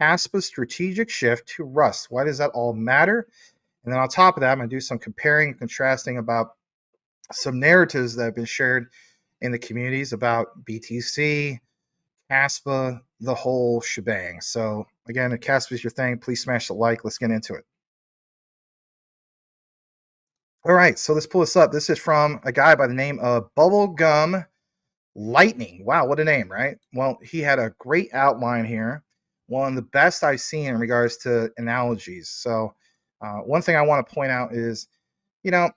Kaspa's strategic shift to Rust. Why does that all matter? And then on top of that, I'm going to do some comparing and contrasting about some narratives that have been shared in the communities about BTC, Kaspa, the whole shebang. So again, if Kaspa is your thing, please smash the like. Let's get into it. All right, so let's pull this up. This is from a guy by the name of Bubblegum Lightning. Wow, what a name, right? Well, he had a great outline here. One of the best I've seen in regards to analogies. So one thing I want to point out is, you know,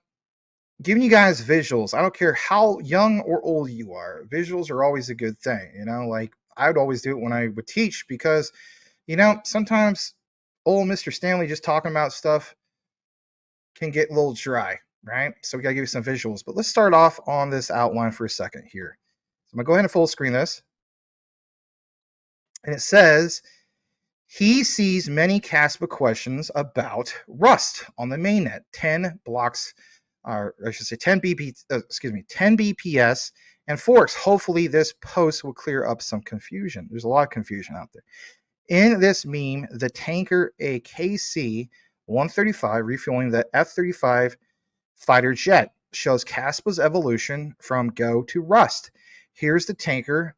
giving you guys visuals. I don't care how young or old you are. Visuals are always a good thing. Like I would always do it when I would teach because, sometimes old Mr. Stanley just talking about stuff can get a little dry, right? So we got to give you some visuals. But let's start off on this outline for a second here. So I'm going to go ahead and full screen this. And it says, he sees many Kaspa questions about Rust on the mainnet, 10 blocks, or I should say 10 BPS and forks. Hopefully this post will clear up some confusion. There's a lot of confusion out there. In this meme, the tanker AKC 135 refueling the F-35 fighter jet shows Kaspa's evolution from Go to Rust. Here's the tanker,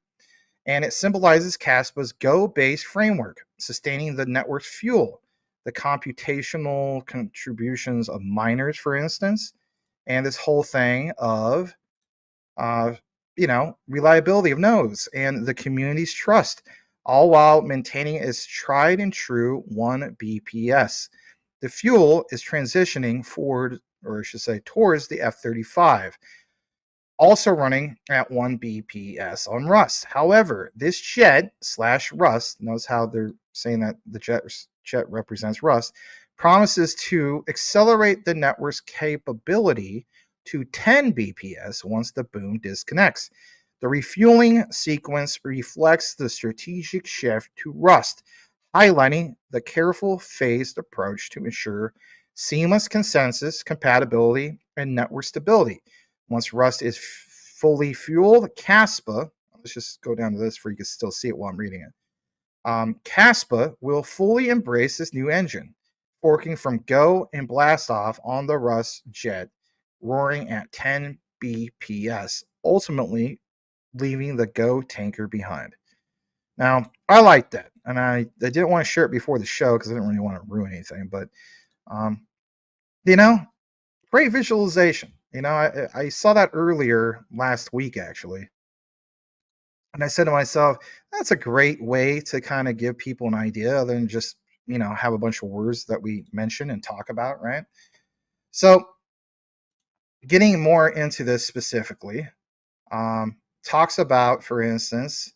and it symbolizes Kaspa's Go-based framework, sustaining the network's fuel, the computational contributions of miners, for instance, and this whole thing of, reliability of nodes and the community's trust, all while maintaining its tried and true 1 BPS. The fuel is transitioning forward, or I should say, towards the F-35, also running at 1 BPS on Rust. However, this jet / Rust, notice how they're saying that the jet represents Rust, promises to accelerate the network's capability to 10 BPS once the boom disconnects. The refueling sequence reflects the strategic shift to Rust, highlighting the careful phased approach to ensure seamless consensus, compatibility, and network stability. Once Rust is fully fueled, Kaspa, let's just go down to this so you can still see it while I'm reading it. Kaspa will fully embrace this new engine, forking from Go and blast off on the Rust jet, roaring at 10 BPS, ultimately leaving the Go tanker behind. Now, I like that, and I didn't want to share it before the show because I didn't really want to ruin anything, but, great visualization. I saw that earlier last week, actually. And I said to myself, that's a great way to kind of give people an idea other than just, have a bunch of words that we mention and talk about, right? So getting more into this specifically, talks about, for instance,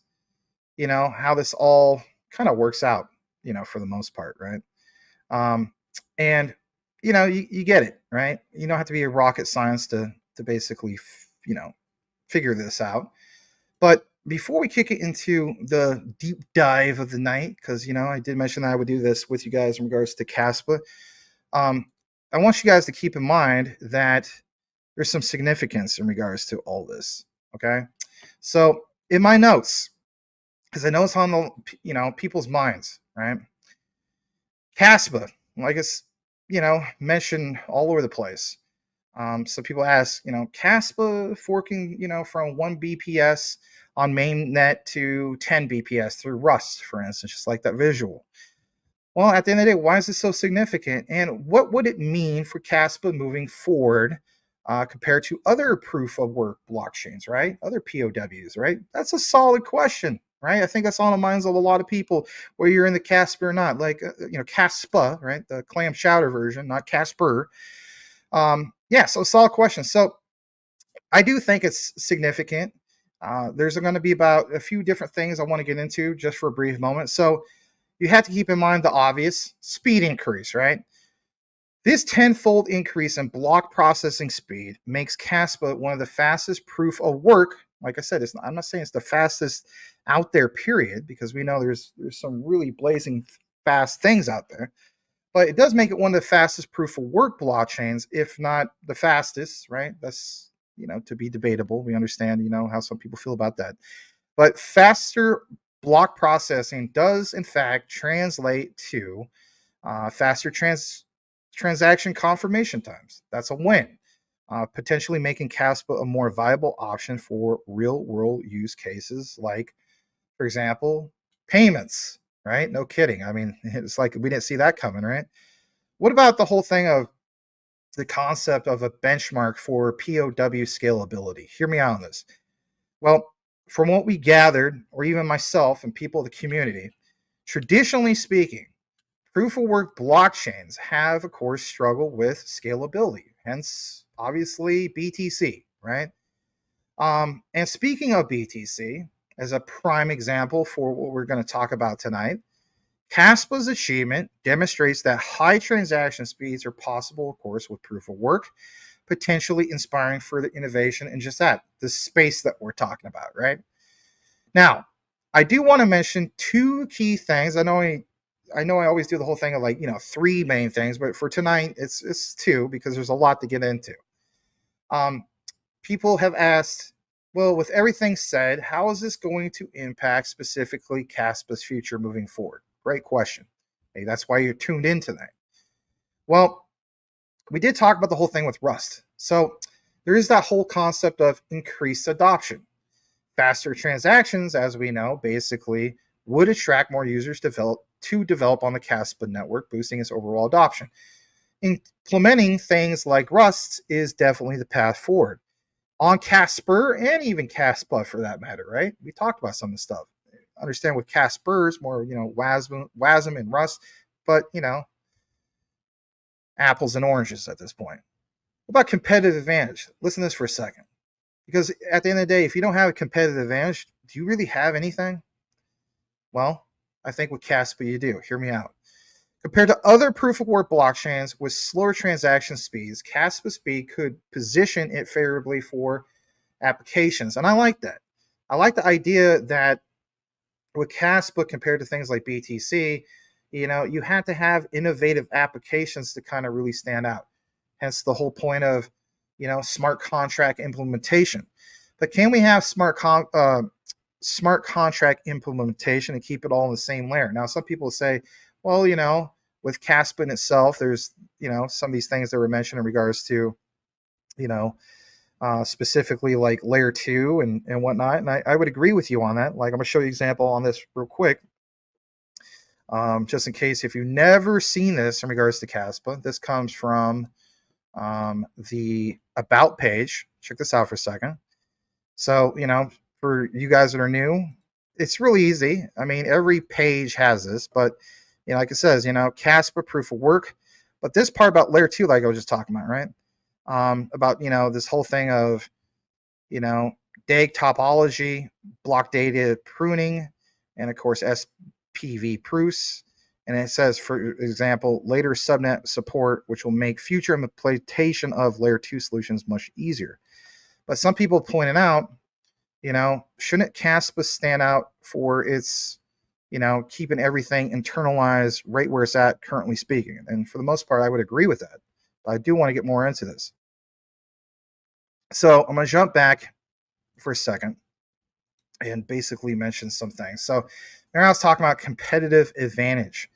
how this all kind of works out, for the most part, right? And you get it, right? You don't have to be a rocket science to basically, figure this out. But before we kick it into the deep dive of the night, because I did mention that I would do this with you guys in regards to Kaspa, I want you guys to keep in mind that there's some significance in regards to all this. Okay, so in my notes, because I know it's on the people's minds, right? Kaspa, like it's mentioned all over the place. So people ask, Kaspa forking, from 1 BPS on mainnet to 10 BPS through Rust, for instance, just like that visual. Well, at the end of the day, why is this so significant? And what would it mean for Kaspa moving forward compared to other proof of work blockchains, right? Other POWs, right? That's a solid question, right? I think that's on the minds of a lot of people, whether you're in the Kaspa or not. Like, Kaspa, right? The clam chowder version, not Casper. So solid question. So I do think it's significant. There's going to be about a few different things I want to get into just for a brief moment. So you have to keep in mind the obvious speed increase, right? This tenfold increase in block processing speed makes Kaspa one of the fastest proof of work. Like I said, I'm not saying it's the fastest out there, period, because we know there's some really blazing fast things out there. But it does make it one of the fastest proof of work blockchains, if not the fastest, right? That's, to be debatable. We understand, how some people feel about that. But faster block processing does in fact translate to faster transaction confirmation times. That's a win. Potentially making Kaspa a more viable option for real world use cases like, for example, payments, right? No kidding. I mean, it's like we didn't see that coming, right? What about the whole thing of the concept of a benchmark for POW scalability? Hear me out on this. Well, from what we gathered, or even myself and people of the community, traditionally speaking, proof of work blockchains have, of course, struggled with scalability, hence, obviously, BTC, right? And speaking of BTC, as a prime example for what we're going to talk about tonight, Kaspa's achievement demonstrates that high transaction speeds are possible, of course, with proof of work, potentially inspiring further innovation in just that, the space that we're talking about, right? Now, I do want to mention two key things. I know I always do the whole thing of like, three main things, but for tonight it's two because there's a lot to get into. Um, People have asked, well, with everything said, how is this going to impact specifically Caspa's future moving forward? Great question. Hey, that's why you're tuned in tonight. Well, we did talk about the whole thing with Rust. So there is that whole concept of increased adoption. Faster transactions, as we know, basically would attract more users to develop on the Kaspa network, boosting its overall adoption. Implementing things like Rust is definitely the path forward. On Casper and even Kaspa for that matter, right? We talked about some of the stuff. Understand with Caspers, more, WASM and Rust, but, apples and oranges at this point. What about competitive advantage? Listen to this for a second. Because at the end of the day, if you don't have a competitive advantage, do you really have anything? Well, I think with Kaspa you do. Hear me out. Compared to other proof of work blockchains with slower transaction speeds, Kaspa speed could position it favorably for applications. And I like that. I like the idea that with Kaspa compared to things like BTC, you have to have innovative applications to kind of really stand out. Hence the whole point of, smart contract implementation. But can we have smart contract implementation and keep it all in the same layer? Now, some people say, well, with Kaspa in itself, there's, some of these things that were mentioned in regards to, specifically like layer 2 and whatnot. And I would agree with you on that. Like, I'm going to show you an example on this real quick. Just in case if you've never seen this in regards to Kaspa, this comes from the About page. Check this out for a second. So, for you guys that are new, it's really easy. I mean, every page has this, but, like it says, Kaspa proof of work. But this part about layer 2, like I was just talking about, right? About, this whole thing of, DAG topology, block data pruning, and of course, SPV proofs. And it says, for example, later subnet support, which will make future implementation of layer 2 solutions much easier. But some people pointed out, shouldn't Kaspa stand out for its, keeping everything internalized right where it's at currently speaking? And for the most part, I would agree with that. But I do want to get more into this. So I'm going to jump back for a second and basically mention some things. So now I was talking about competitive advantage.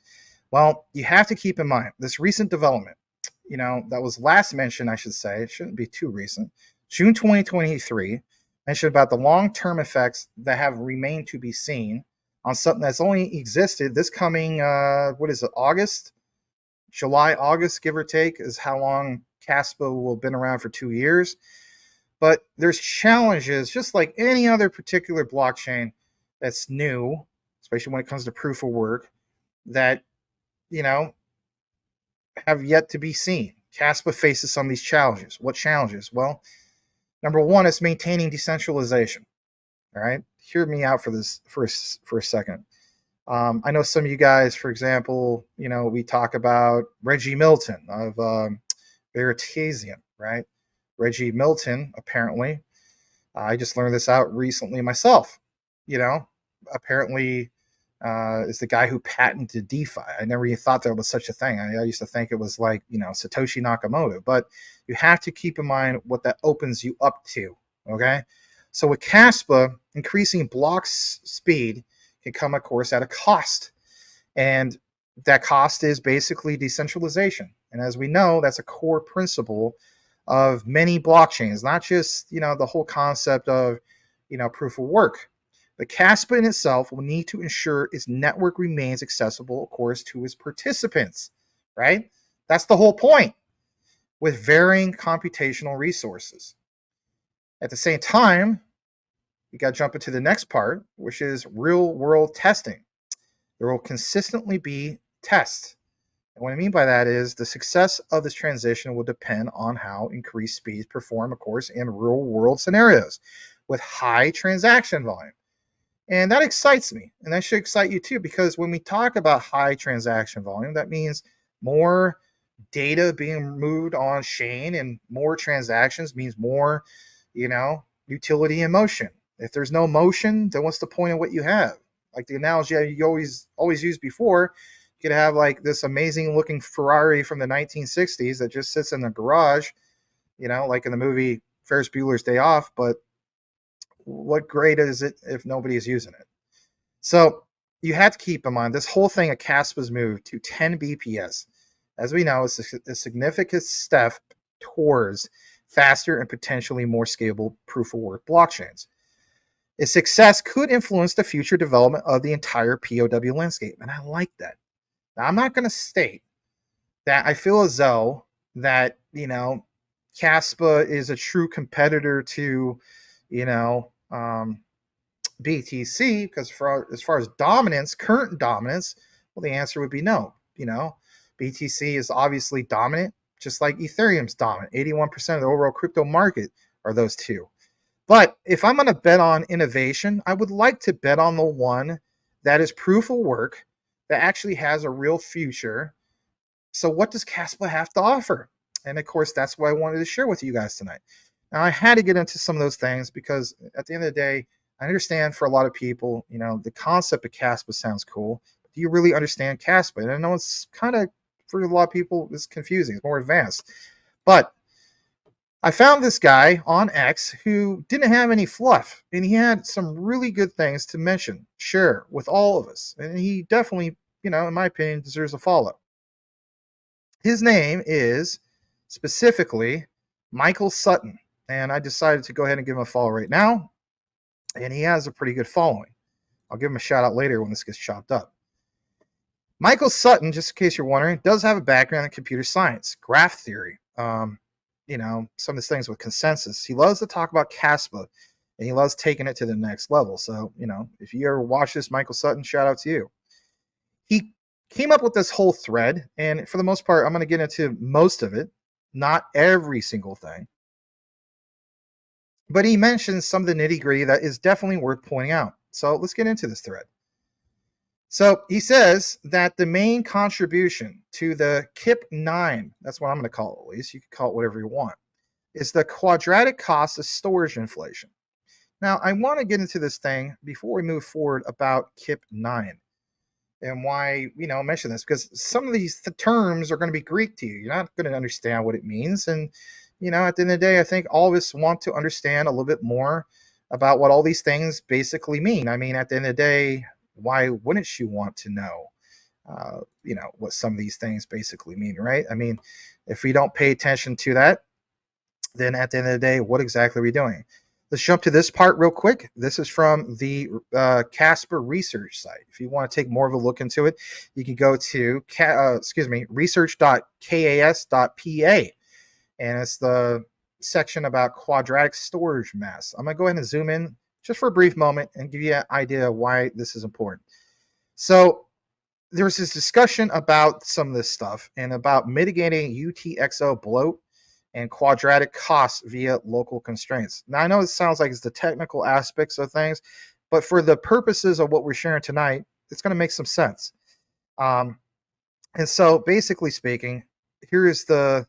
Well, you have to keep in mind this recent development, that was last mentioned, I should say, it shouldn't be too recent, June 2023, mentioned about the long-term effects that have remained to be seen on something that's only existed this coming, August? July, August, give or take, is how long Kaspa will have been around for 2 years. But there's challenges, just like any other particular blockchain that's new, especially when it comes to proof of work, that, have yet to be seen. Kaspa faces some of these challenges. What challenges? Well, number one is maintaining decentralization. All right, hear me out for this for a second. I know some of you guys, for example, we talk about Reggie Milton of Veritasium, right? Reggie Milton, apparently, I just learned this out recently myself. Apparently is the guy who patented DeFi. I never even thought there was such a thing. I used to think it was like, Satoshi Nakamoto, but you have to keep in mind what that opens you up to. Okay. So with Kaspa, increasing block speed can come, of course, at a cost. And that cost is basically decentralization. And as we know, that's a core principle of many blockchains, not just, the whole concept of, proof of work. But Kaspa in itself will need to ensure its network remains accessible, of course, to its participants, right? That's the whole point, with varying computational resources. At the same time, you got to jump into the next part, which is real world testing. There will consistently be tests. And what I mean by that is the success of this transition will depend on how increased speeds perform, of course, in real world scenarios with high transaction volume. And that excites me. And that should excite you too, because when we talk about high transaction volume, that means more data being moved on chain, and more transactions means more, utility and motion. If there's no motion, then what's the point of what you have? Like the analogy you always used before, you could have like this amazing looking Ferrari from the 1960s that just sits in the garage, like in the movie Ferris Bueller's Day Off, but what grade is it if nobody is using it? So you have to keep in mind this whole thing at Kaspa's move to 10 BPS, as we know, is a significant step towards faster and potentially more scalable proof of work blockchains. Its success could influence the future development of the entire POW landscape, and I like that. Now, I'm not going to state that I feel as though that, Kaspa is a true competitor to, BTC, because as far as dominance, current dominance, well, the answer would be no. BTC is obviously dominant, just like Ethereum's dominant. 81% of the overall crypto market are those two. But if I'm going to bet on innovation, I would like to bet on the one that is proof of work, that actually has a real future. So what does Kaspa have to offer? And of course, that's what I wanted to share with you guys tonight. Now, I had to get into some of those things because at the end of the day, I understand for a lot of people, the concept of Kaspa sounds cool. But do you really understand Kaspa? And I know it's kind of, for a lot of people, it's confusing. It's more advanced. But I found this guy on X who didn't have any fluff, and he had some really good things to mention, share with all of us. And he definitely, in my opinion, deserves a follow. His name is specifically Michael Sutton, and I decided to go ahead and give him a follow right now. And he has a pretty good following. I'll give him a shout out later when this gets chopped up. Michael Sutton, just in case you're wondering, does have a background in computer science, graph theory, some of these things with consensus. He loves to talk about Kaspa, and he loves taking it to the next level. So, if you ever watch this, Michael Sutton, shout out to you. He came up with this whole thread, and for the most part, I'm going to get into most of it, not every single thing. But he mentions some of the nitty gritty that is definitely worth pointing out. So let's get into this thread. So he says that the main contribution to the KIP9, that's what I'm going to call it, at least, you can call it whatever you want, is the quadratic cost of storage inflation. Now, I want to get into this thing before we move forward about KIP9 and why, mention this, because some of these terms are going to be Greek to you. You're not going to understand what it means. And, at the end of the day, I think all of us want to understand a little bit more about what all these things basically mean. I mean, at the end of the day, why wouldn't you want to know, what some of these things basically mean, right? I mean, if we don't pay attention to that, then at the end of the day, what exactly are we doing? Let's jump to this part real quick. This is from the Kaspa research site. If you want to take more of a look into it, you can go to research.kas.pa, and it's the section about quadratic storage mass. I'm going to go ahead and zoom in just for a brief moment and give you an idea of why this is important. So there was this discussion about some of this stuff and about mitigating UTXO bloat and quadratic costs via local constraints. Now, I know it sounds like it's the technical aspects of things, but for the purposes of what we're sharing tonight, it's going to make some sense. And so basically speaking, here is the,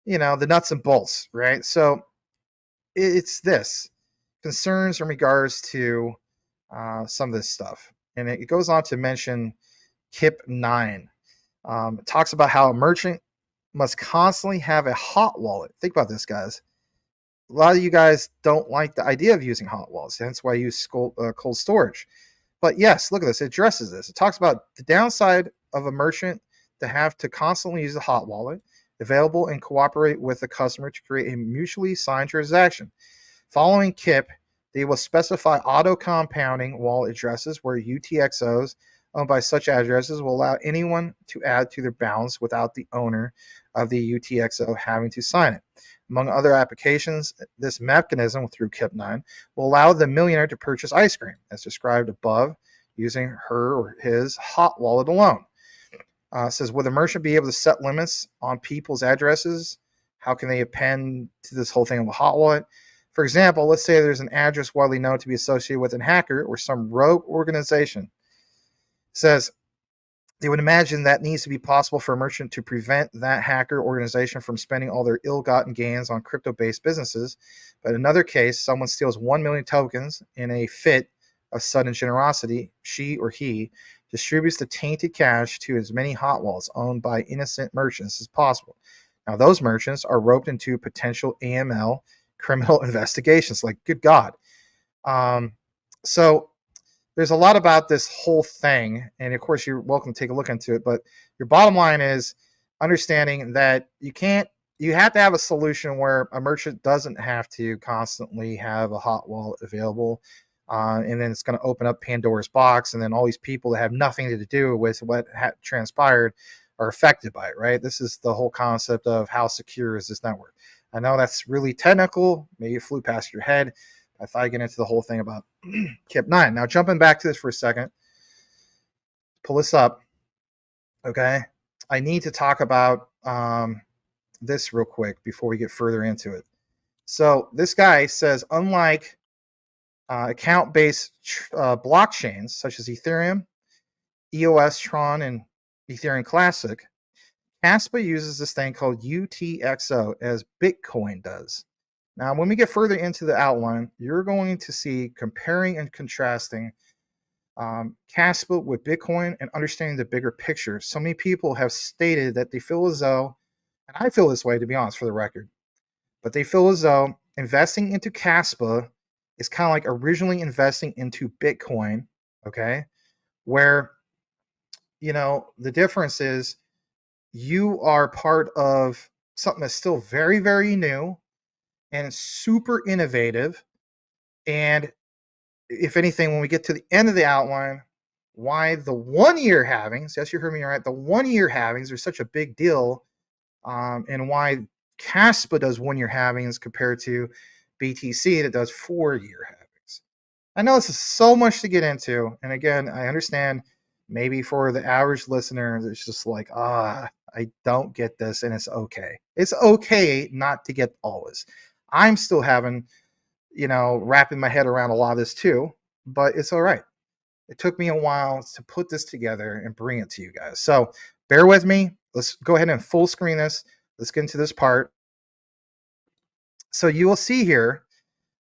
the nuts and bolts, right? So it's this. Concerns in regards to some of this stuff. And it goes on to mention KIP9. It talks about how a merchant must constantly have a hot wallet. Think about this, guys. A lot of you guys don't like the idea of using hot wallets. That's why I use cold storage. But yes, look at this. It addresses this. It talks about the downside of a merchant to have to constantly use a hot wallet available and cooperate with the customer to create a mutually signed transaction. Following KIP, they will specify auto compounding wallet addresses where UTXOs owned by such addresses will allow anyone to add to their balance without the owner of the UTXO having to sign it. Among other applications, this mechanism through KIP9 will allow the millionaire to purchase ice cream, as described above, using her or his hot wallet alone. Says, will the merchant be able to set limits on people's addresses? How can they append to this whole thing of a hot wallet? For example, let's say there's an address widely known to be associated with a hacker or some rogue organization. Says, they would imagine that needs to be possible for a merchant to prevent that hacker organization from spending all their ill-gotten gains on crypto-based businesses. But in another case, someone steals 1 million tokens in a fit of sudden generosity. She or he distributes the tainted cash to as many hot wallets owned by innocent merchants as possible. Now, those merchants are roped into potential AML criminal investigations. Like, good God. So there's a lot about this whole thing, and of course you're welcome to take a look into it, but your bottom line is understanding that you have to have a solution where a merchant doesn't have to constantly have a hot wallet available, and then it's going to open up Pandora's box, and then all these people that have nothing to do with what transpired are affected by it, right? This is the whole concept of how secure is this network. I know that's really technical, maybe it flew past your head. I thought I'd get into the whole thing about KIP9. Now, jumping back to this for a second, pull this up, okay? I need to talk about this real quick before we get further into it. So this guy says, unlike account-based blockchains such as Ethereum, EOS, Tron, and Ethereum Classic, Kaspa uses this thing called UTXO as Bitcoin does. Now, when we get further into the outline, you're going to see comparing and contrasting Kaspa with Bitcoin and understanding the bigger picture. So many people have stated that they feel as though, and I feel this way, to be honest, for the record, but they feel as though investing into Kaspa is kind of like originally investing into Bitcoin, okay? Where, the difference is you are part of something that's still very, very new and super innovative. And if anything, when we get to the end of the outline, why the 1 year halvings, yes, you heard me right, the 1 year halvings are such a big deal, and why Kaspa does 1 year halvings compared to BTC that does 4 year halvings. I know this is so much to get into. And again, I understand maybe for the average listener, it's just like, I don't get this, and it's okay. It's okay not to get all this. I'm still having, wrapping my head around a lot of this too, but it's all right. It took me a while to put this together and bring it to you guys. So bear with me. Let's go ahead and full screen this. Let's get into this part. So you will see here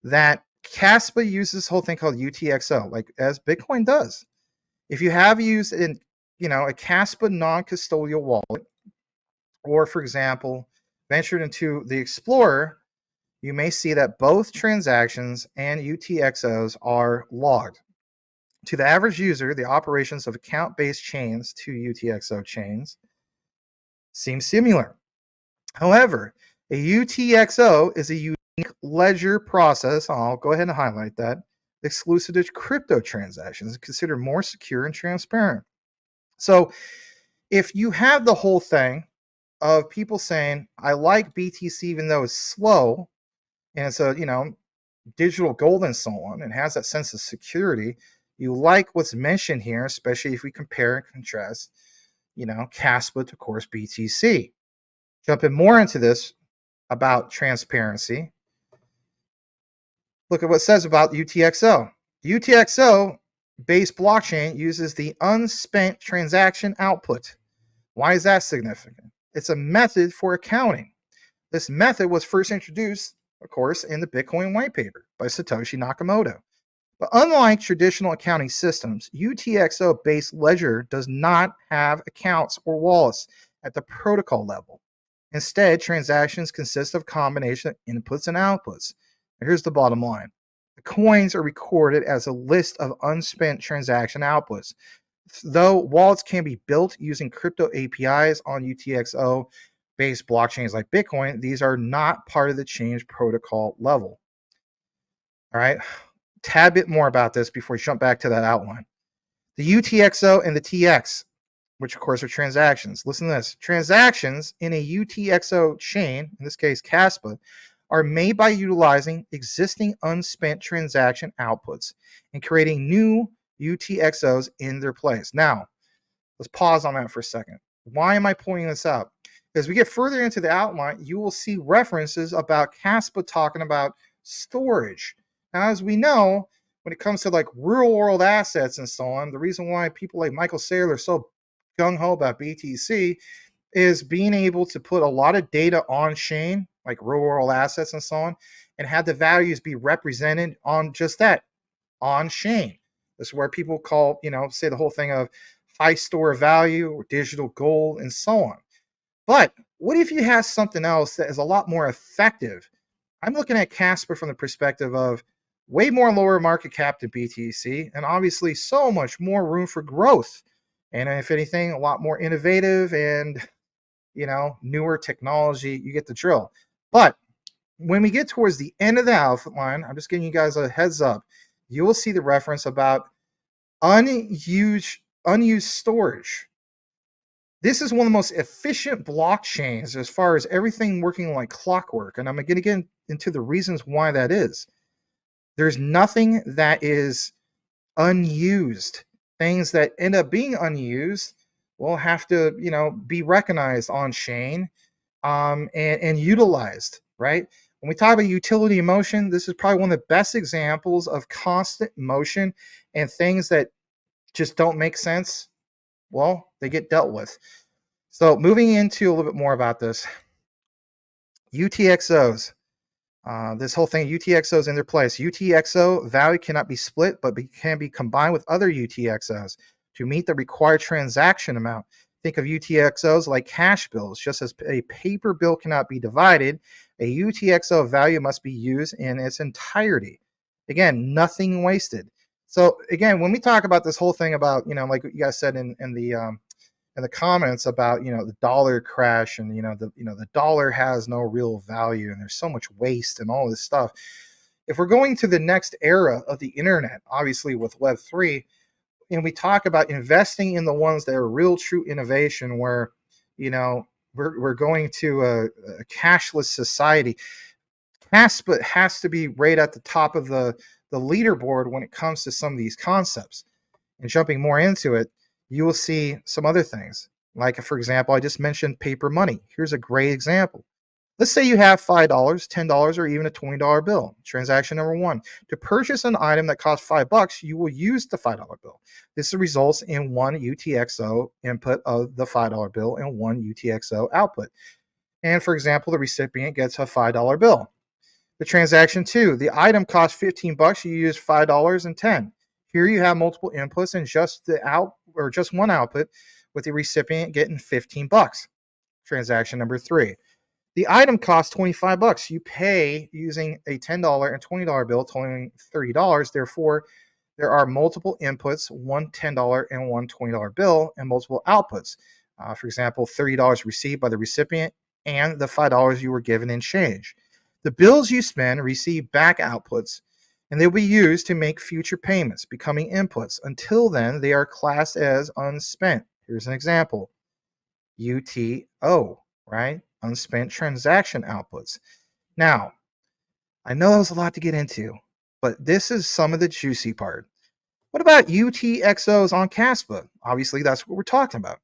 that Kaspa uses this whole thing called UTXO, like as Bitcoin does. If you have used a Kaspa non-custodial wallet, or for example, ventured into the Explorer, you may see that both transactions and UTXOs are logged. To the average user, the operations of account-based chains to UTXO chains seem similar. However, a UTXO is a unique ledger process, I'll go ahead and highlight that, exclusive to crypto transactions and considered more secure and transparent. So if you have the whole thing of people saying, I like BTC even though it's slow, and it's a digital gold and so on, and has that sense of security, you like what's mentioned here, especially if we compare and contrast Kaspa to, of course, BTC. Jumping more into this about transparency, look at what it says about UTXO. UTXO based blockchain uses the unspent transaction output. Why is that significant? It's a method for accounting. This method was first introduced, of course, in the Bitcoin white paper by Satoshi Nakamoto. But unlike traditional accounting systems, UTXO-based ledger does not have accounts or wallets at the protocol level. Instead, transactions consist of a combination of inputs and outputs. Here's the bottom line. The coins are recorded as a list of unspent transaction outputs. Though wallets can be built using crypto APIs on UTXO based blockchains like Bitcoin, these are not part of the change protocol level. All right, tad bit more about this before we jump back to that outline. The UTXO and the TX, which of course are transactions. Listen to this. Transactions in a UTXO chain, in this case Kaspa, are made by utilizing existing unspent transaction outputs and creating new UTXOs in their place. Now, let's pause on that for a second. Why am I pointing this out? As we get further into the outline, you will see references about Kaspa talking about storage. Now, as we know, when it comes to like real world assets and so on, the reason why people like Michael Saylor are so gung-ho about BTC is being able to put a lot of data on chain, like real world assets and so on, and have the values be represented on just that, on chain. This is where people call, say the whole thing of high store value or digital gold and so on. But what if you have something else that is a lot more effective? I'm looking at Kaspa from the perspective of way more lower market cap than BTC, and obviously so much more room for growth. And if anything, a lot more innovative and newer technology. You get the drill. But when we get towards the end of the outline, I'm just giving you guys a heads up. You will see the reference about unused storage. This is one of the most efficient blockchains as far as everything working like clockwork. And I'm going to get into the reasons why that is. There's nothing that is unused. Things that end up being unused will have to, be recognized on chain and utilized, right? When we talk about utility motion, this is probably one of the best examples of constant motion and things that just don't make sense. Well, they get dealt with. So moving into a little bit more about this, UTXOs. This whole thing, UTXOs in their place. UTXO value cannot be split, but can be combined with other UTXOs to meet the required transaction amount. Think of UTXOs like cash bills. Just as a paper bill cannot be divided, a UTXO value must be used in its entirety. Again, nothing wasted. So again, when we talk about this whole thing about, like you guys said in the comments about the dollar crash and the dollar has no real value and there's so much waste and all this stuff. If we're going to the next era of the internet, obviously with Web3, and we talk about investing in the ones that are real true innovation where we're going to a cashless society, Kaspa has to be right at the top of the leaderboard when it comes to some of these concepts. And jumping more into it, you will see some other things. Like, for example, I just mentioned paper money. Here's a great example. Let's say you have $5, $10, or even a $20 bill. Transaction number one. To purchase an item that costs $5, you will use the $5 bill. This results in one UTXO input of the $5 bill and one UTXO output. And for example, the recipient gets a $5 bill. The transaction two, the item costs $15, you use $5.10. Here you have multiple inputs and just one output, with the recipient getting $15. Transaction number three. The item costs $25. You pay using a $10 and $20 bill totaling $30. Therefore, there are multiple inputs, one $10 and one $20 bill, and multiple outputs. For example, $30 received by the recipient and the $5 you were given in change. The bills you spend receive back outputs, and they'll be used to make future payments, becoming inputs. Until then, they are classed as unspent. Here's an example. UTO, right? Unspent transaction outputs. Now, I know that was a lot to get into, but this is some of the juicy part. What about UTXOs on Kaspa? Obviously, that's what we're talking about.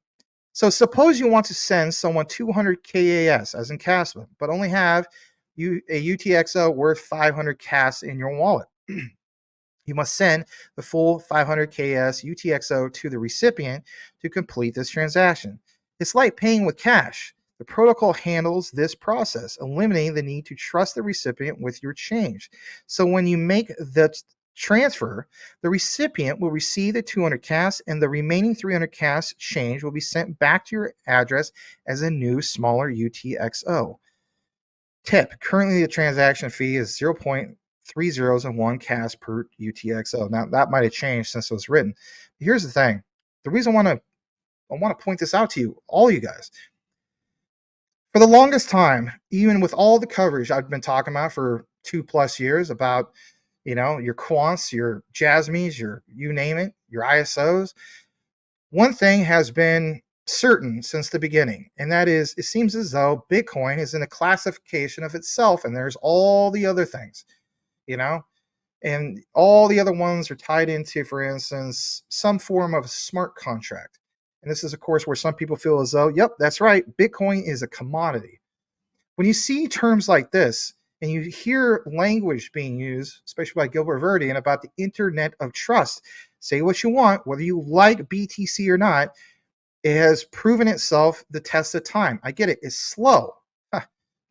So suppose you want to send someone 200 KAS, as in Kaspa, but only have a UTXO worth 500 KAS in your wallet. You must send the full 500 KS UTXO to the recipient to complete this transaction. It's like paying with cash. The protocol handles this process, eliminating the need to trust the recipient with your change. So when you make the transfer, the recipient will receive the 200 CAS and the remaining 300 CAS change will be sent back to your address as a new, smaller UTXO. Tip: currently the transaction fee is 3 zeros and 1 cas per UTXO. Now that might have changed since it was written. But here's the thing. The reason I want to point this out to you, all you guys. For the longest time, even with all the coverage I've been talking about for 2+ years about, your quants, your Jasmines, your you name it, your ISOs, one thing has been certain since the beginning, and that is it seems as though Bitcoin is in a classification of itself, and there's all the other things, you know, and all the other ones are tied into, for instance, some form of smart contract. And this is, of course, where some people feel as though, yep, that's right, Bitcoin is a commodity. When you see terms like this and you hear language being used, especially by Gilbert Verdi, about the internet of trust, say what you want, whether you like BTC or not, it has proven itself the test of time. I get it. It's slow.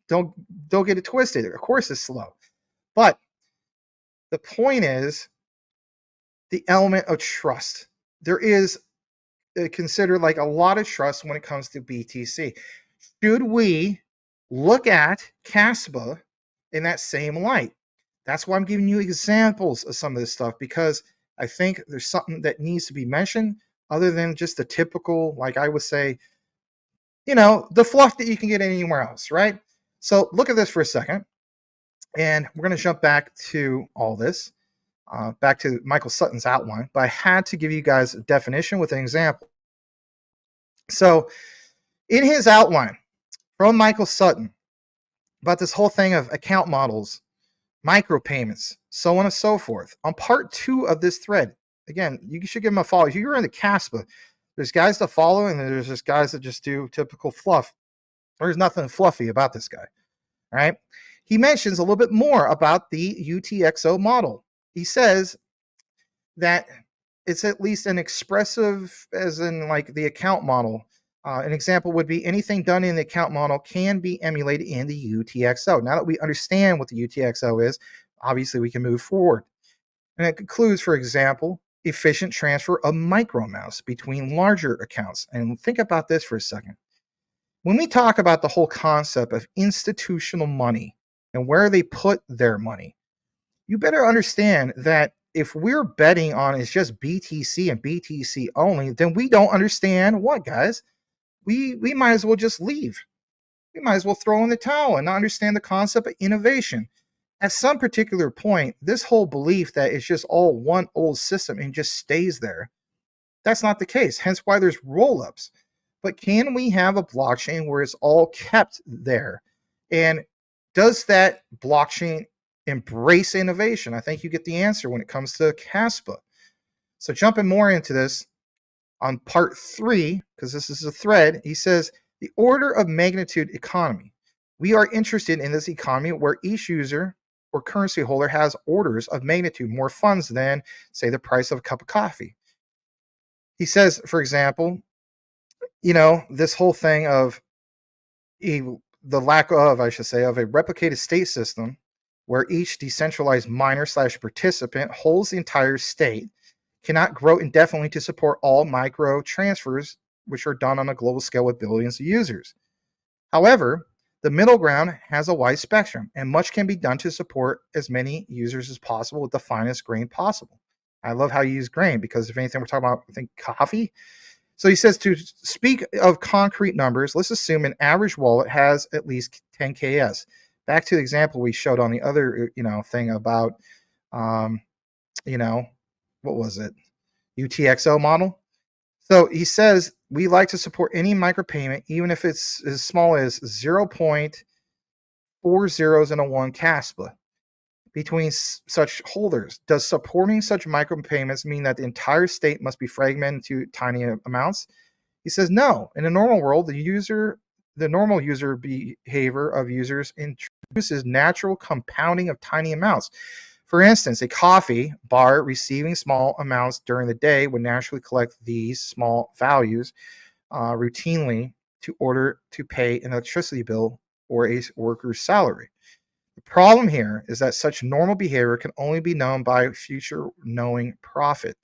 Don't get it twisted. Of course it's slow. But the point is the element of trust. There is considered like a lot of trust when it comes to BTC. Should we look at Kaspa in that same light? That's why I'm giving you examples of some of this stuff, because I think there's something that needs to be mentioned other than just the typical, like I would say, the fluff that you can get anywhere else, right? So look at this for a second. And we're going to jump back to all this, back to Michael Sutton's outline. But I had to give you guys a definition with an example. So in his outline from Michael Sutton about this whole thing of account models, micropayments, so on and so forth, on part 2 of this thread, again, you should give him a follow. If you're in the Kaspa, there's guys to follow, and there's just guys that just do typical fluff. There's nothing fluffy about this guy. All right. He mentions a little bit more about the UTXO model. He says that it's at least an expressive, as in like the account model. An example would be anything done in the account model can be emulated in the UTXO. Now that we understand what the UTXO is, obviously we can move forward. And it concludes, for example, efficient transfer of micro amounts between larger accounts. And think about this for a second. When we talk about the whole concept of institutional money and where they put their money, you better understand that if we're betting on it's just BTC and BTC only, then we don't understand what, guys? We might as well just leave. We might as well throw in the towel and not understand the concept of innovation. At some particular point, this whole belief that it's just all one old system and just stays there, that's not the case. Hence why there's roll-ups. But can we have a blockchain where it's all kept there? And does that blockchain embrace innovation? I think you get the answer when it comes to Kaspa. So jumping more into this on part 3, because this is a thread, he says, the order of magnitude economy. We are interested in this economy where each user or currency holder has orders of magnitude more funds than, say, the price of a cup of coffee. He says, for example, this whole thing of the lack of, I should say, of a replicated state system where each decentralized miner / participant holds the entire state cannot grow indefinitely to support all micro transfers, which are done on a global scale with billions of users. However, the middle ground has a wide spectrum, and much can be done to support as many users as possible with the finest grain possible. I love how you use grain, because if anything, we're talking about, I think, coffee. So he says, to speak of concrete numbers, let's assume an average wallet has at least 10 KS. Back to the example we showed on the other, thing about, what was it? UTXO model. So he says, we like to support any micropayment, even if it's as small as 0.4 zeros and a 1 Kaspa between such holders. Does supporting such micropayments mean that the entire state must be fragmented to tiny amounts? He says no. In a normal world, the normal user behavior of users introduces natural compounding of tiny amounts. For instance, a coffee bar receiving small amounts during the day would naturally collect these small values routinely to order to pay an electricity bill or a worker's salary. The problem here is that such normal behavior can only be known by future knowing profit.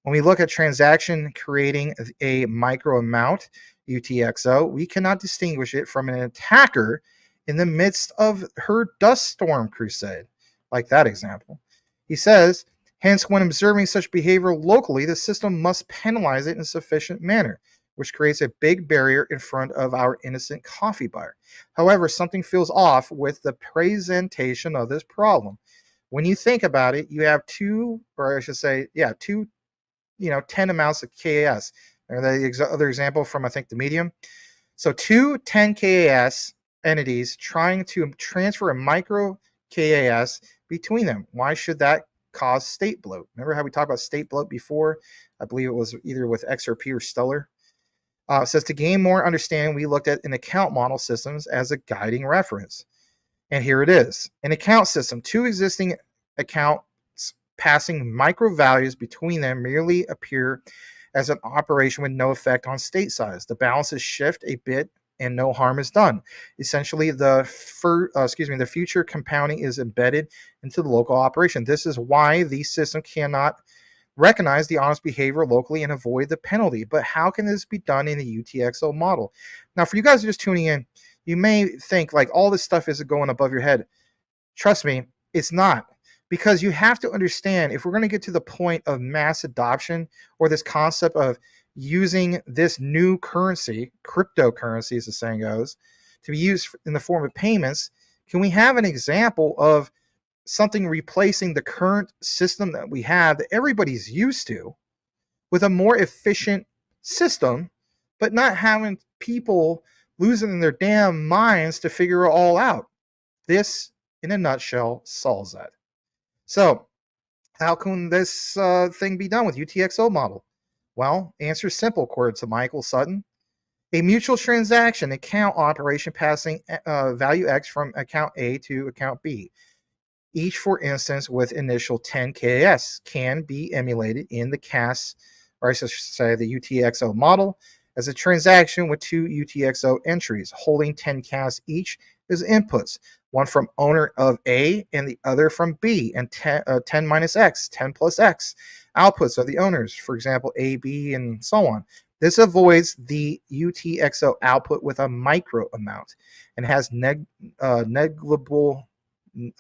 When we look at transaction creating a micro amount, UTXO, we cannot distinguish it from an attacker in the midst of her dust storm crusade. like that example. He says, hence, when observing such behavior locally, the system must penalize it in a sufficient manner, which creates a big barrier in front of our innocent coffee buyer. However, something feels off with the presentation of this problem. When you think about it, you have two, or I should say, yeah, two, 10 amounts of KAS. Or the other example from, I think, the Medium. So two 10 KAS entities trying to transfer a micro KAS between them. Why should that cause state bloat? Remember how we talked about state bloat before? I believe it was either with XRP or Stellar. It says to gain more understanding, we looked at an account model systems as a guiding reference. And here it is. An account system, two existing accounts passing micro values between them merely appear as an operation with no effect on state size. The balances shift a bit and no harm is done. Essentially, the future compounding is embedded into the local operation. This is why the system cannot recognize the honest behavior locally and avoid the penalty. But how can this be done in the UTXO model? Now, for you guys just tuning in, you may think like all this stuff is going above your head. Trust me, it's not. Because you have to understand, if we're going to get to the point of mass adoption or this concept of using this new currency, cryptocurrency as the saying goes, to be used in the form of payments, can we have an example of something replacing the current system that we have that everybody's used to with a more efficient system, but not having people losing their damn minds to figure it all out? This, in a nutshell, solves that. So, how can this thing be done with UTXO model? Well, answer is simple, according to Michael Sutton. A mutual transaction account operation passing value X from account A to account B, each, for instance, with initial 10 KAS, can be emulated in the CAS, or I should say the UTXO model, as a transaction with two UTXO entries holding 10 CAS each as inputs, one from owner of A and the other from B, and 10 minus X, 10 plus X, outputs of the owners, for example, A, B, and so on. This avoids the UTXO output with a micro amount and has negligible,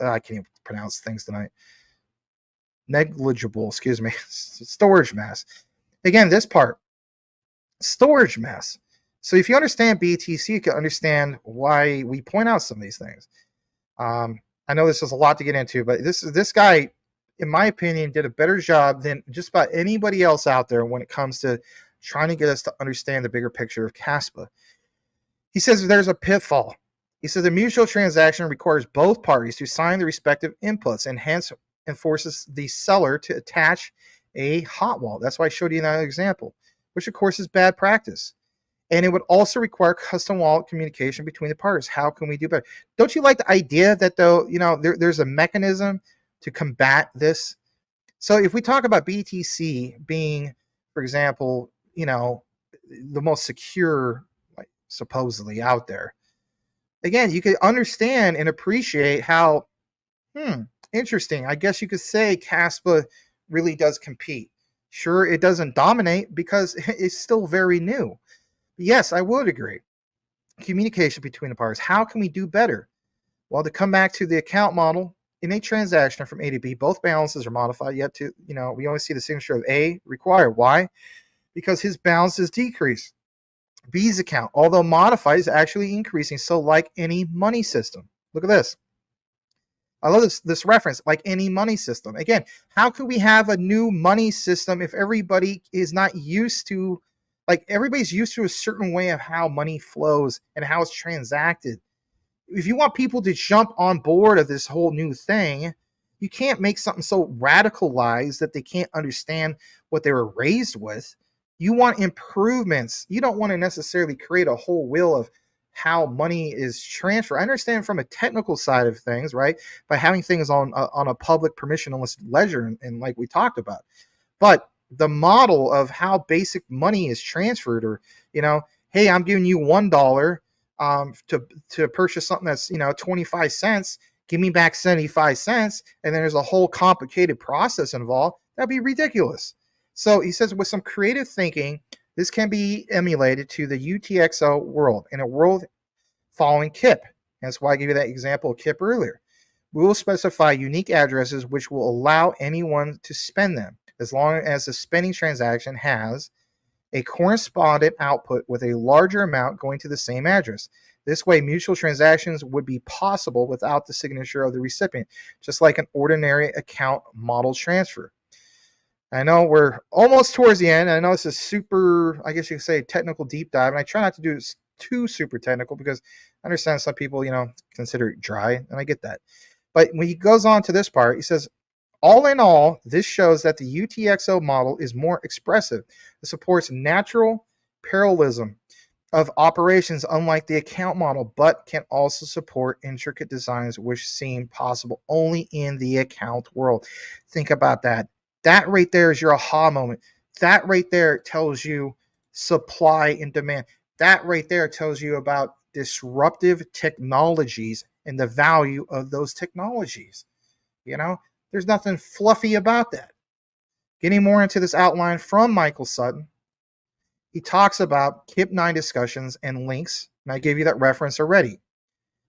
I can't even pronounce things tonight, negligible, storage mass. Again, this part, storage mass. So if you understand BTC, you can understand why we point out some of these things. I know this is a lot to get into, but this guy, in my opinion, did a better job than just about anybody else out there when it comes to trying to get us to understand the bigger picture of Kaspa. He says there's a pitfall. He says a mutual transaction requires both parties to sign the respective inputs and hence enforces the seller to attach a hot wallet. That's why I showed you that example, which of course is bad practice. And it would also require custom wallet communication between the parties. How can we do better? Don't you like the idea that, though, there's a mechanism to combat this? So if we talk about BTC being, for example, the most secure, like, supposedly out there, again, you could understand and appreciate how, interesting. I guess you could say Kaspa really does compete. Sure, it doesn't dominate because it's still very new. Yes, I would agree. Communication between the parties. How can we do better? Well, to come back to the account model, in a transaction from A to B, both balances are modified. Yet we only see the signature of A required. Why? Because his balances decrease. B's account, although modified, is actually increasing. So, like any money system, look at this. I love this reference, like any money system. Again, how could we have a new money system if everybody is not used to, like, everybody's used to a certain way of how money flows and how it's transacted? If you want people to jump on board of this whole new thing, you can't make something so radicalized that they can't understand what they were raised with. You want improvements. You don't want to necessarily create a whole wheel of how money is transferred. I understand from a technical side of things, right? By having things on a public permissionless ledger, and like we talked about. But the model of how basic money is transferred, or, hey, I'm giving you $1 to purchase something that's 25 cents. Give me back 75 cents, and then there's a whole complicated process involved. That'd be ridiculous. So he says with some creative thinking, this can be emulated to the UTXO world, in a world following KIP. That's why I gave you that example of KIP earlier. We will specify unique addresses which will allow anyone to spend them, as long as the spending transaction has a correspondent output with a larger amount going to the same address. This way, mutual transactions would be possible without the signature of the recipient, just like an ordinary account model transfer. I know we're almost towards the end. I know this is super, I guess you could say, technical deep dive, and I try not to do this too super technical because I understand some people, consider it dry, and I get that. But when he goes on to this part, he says, all in all, this shows that the UTXO model is more expressive. It supports natural parallelism of operations, unlike the account model, but can also support intricate designs which seem possible only in the account world. Think about that. That right there is your aha moment. That right there tells you supply and demand. That right there tells you about disruptive technologies and the value of those technologies. There's nothing fluffy about that. Getting more into this outline from Michael Sutton, he talks about KIP9 discussions and links, and I gave you that reference already.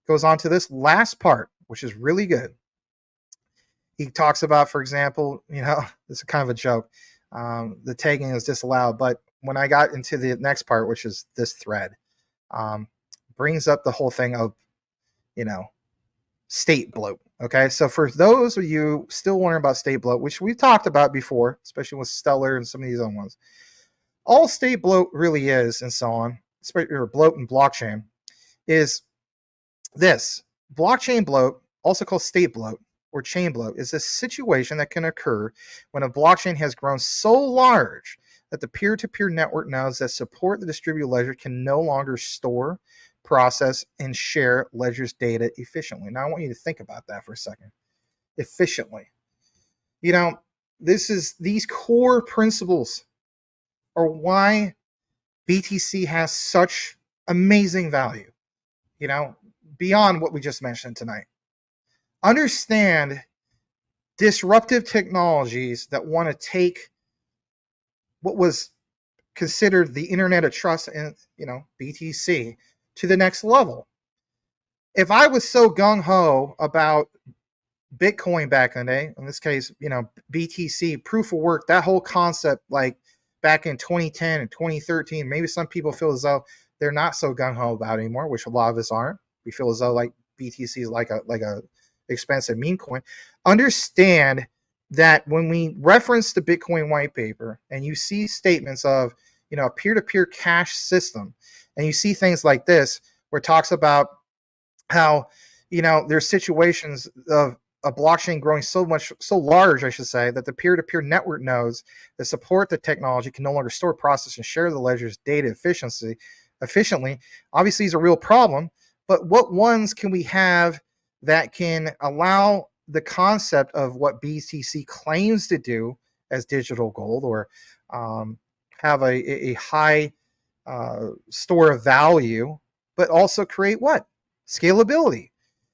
Goes on to this last part, which is really good. He talks about, for example, this is kind of a joke. The tagging is disallowed, but when I got into the next part, which is this thread, brings up the whole thing of, state bloat. Okay, so for those of you still wondering about state bloat, which we've talked about before, especially with Stellar and some of these other ones, all state bloat really is, and so on, or bloat in blockchain, is this. Blockchain bloat, also called state bloat or chain bloat, is a situation that can occur when a blockchain has grown so large that the peer-to-peer network nodes that support the distributed ledger can no longer store, process, and share ledger's data efficiently. Now, I want you to think about that for a second. Efficiently. These core principles are why BTC has such amazing value, beyond what we just mentioned tonight. Understand disruptive technologies that want to take what was considered the internet of trust and, BTC to the next level. If I was so gung-ho about Bitcoin back in the day, in this case, BTC, proof of work, that whole concept, like back in 2010 and 2013, maybe some people feel as though they're not so gung-ho about it anymore, which a lot of us aren't. We feel as though like BTC is like a expensive meme coin. Understand that when we reference the Bitcoin white paper and you see statements of, a peer-to-peer cash system, and you see things like this where it talks about how, there's situations of a blockchain growing so large, I should say, that the peer-to-peer network nodes that support the technology can no longer store, process, and share the ledger's data efficiently. Obviously, is a real problem, but what ones can we have that can allow the concept of what BTC claims to do as digital gold, or have a high store of value, but also create what? Scalability.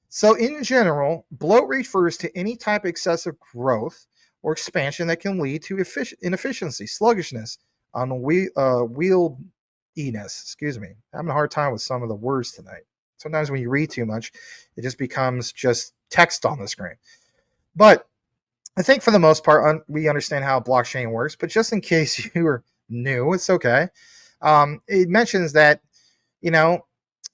So in general, bloat refers to any type of excessive growth or expansion that can lead to inefficiency, sluggishness, unwieldiness. Excuse me. I'm having a hard time with some of the words tonight. Sometimes when you read too much, it just becomes just text on the screen. But I think for the most part, we understand how blockchain works. But just in case you are new, it's okay. It mentions that,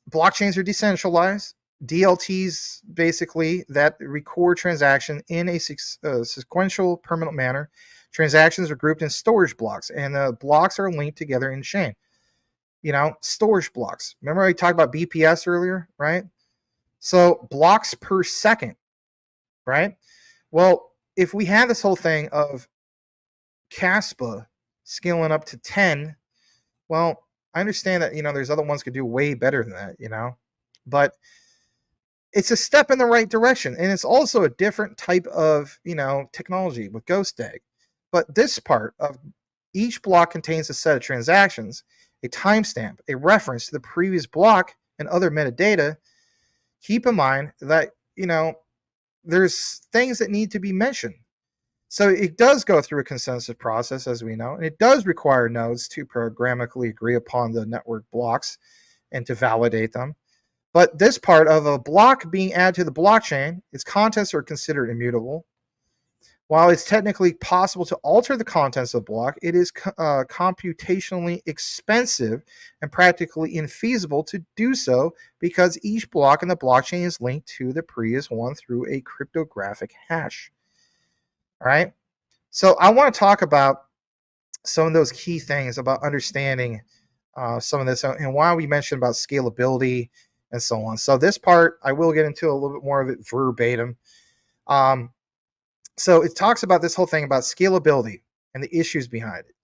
blockchains are decentralized. DLTs, basically, that record transaction in a sequential permanent manner. Transactions are grouped in storage blocks, and the blocks are linked together in chain. Storage blocks. Remember I talked about BPS earlier, right? So blocks per second, right? Well, if we have this whole thing of Kaspa scaling up to 10, well, I understand that, there's other ones could do way better than that, but it's a step in the right direction. And it's also a different type of, technology with Ghost Egg. But this part of each block contains a set of transactions, a timestamp, a reference to the previous block, and other metadata. Keep in mind that, there's things that need to be mentioned. So it does go through a consensus process, as we know, and it does require nodes to programmatically agree upon the network blocks and to validate them. But this part of a block being added to the blockchain, its contents are considered immutable. While it's technically possible to alter the contents of the block, it is computationally expensive and practically infeasible to do so because each block in the blockchain is linked to the previous one through a cryptographic hash. All right. So I want to talk about some of those key things about understanding some of this and why we mentioned about scalability and so on. So this part, I will get into a little bit more of it verbatim. So it talks about this whole thing about scalability and the issues behind it.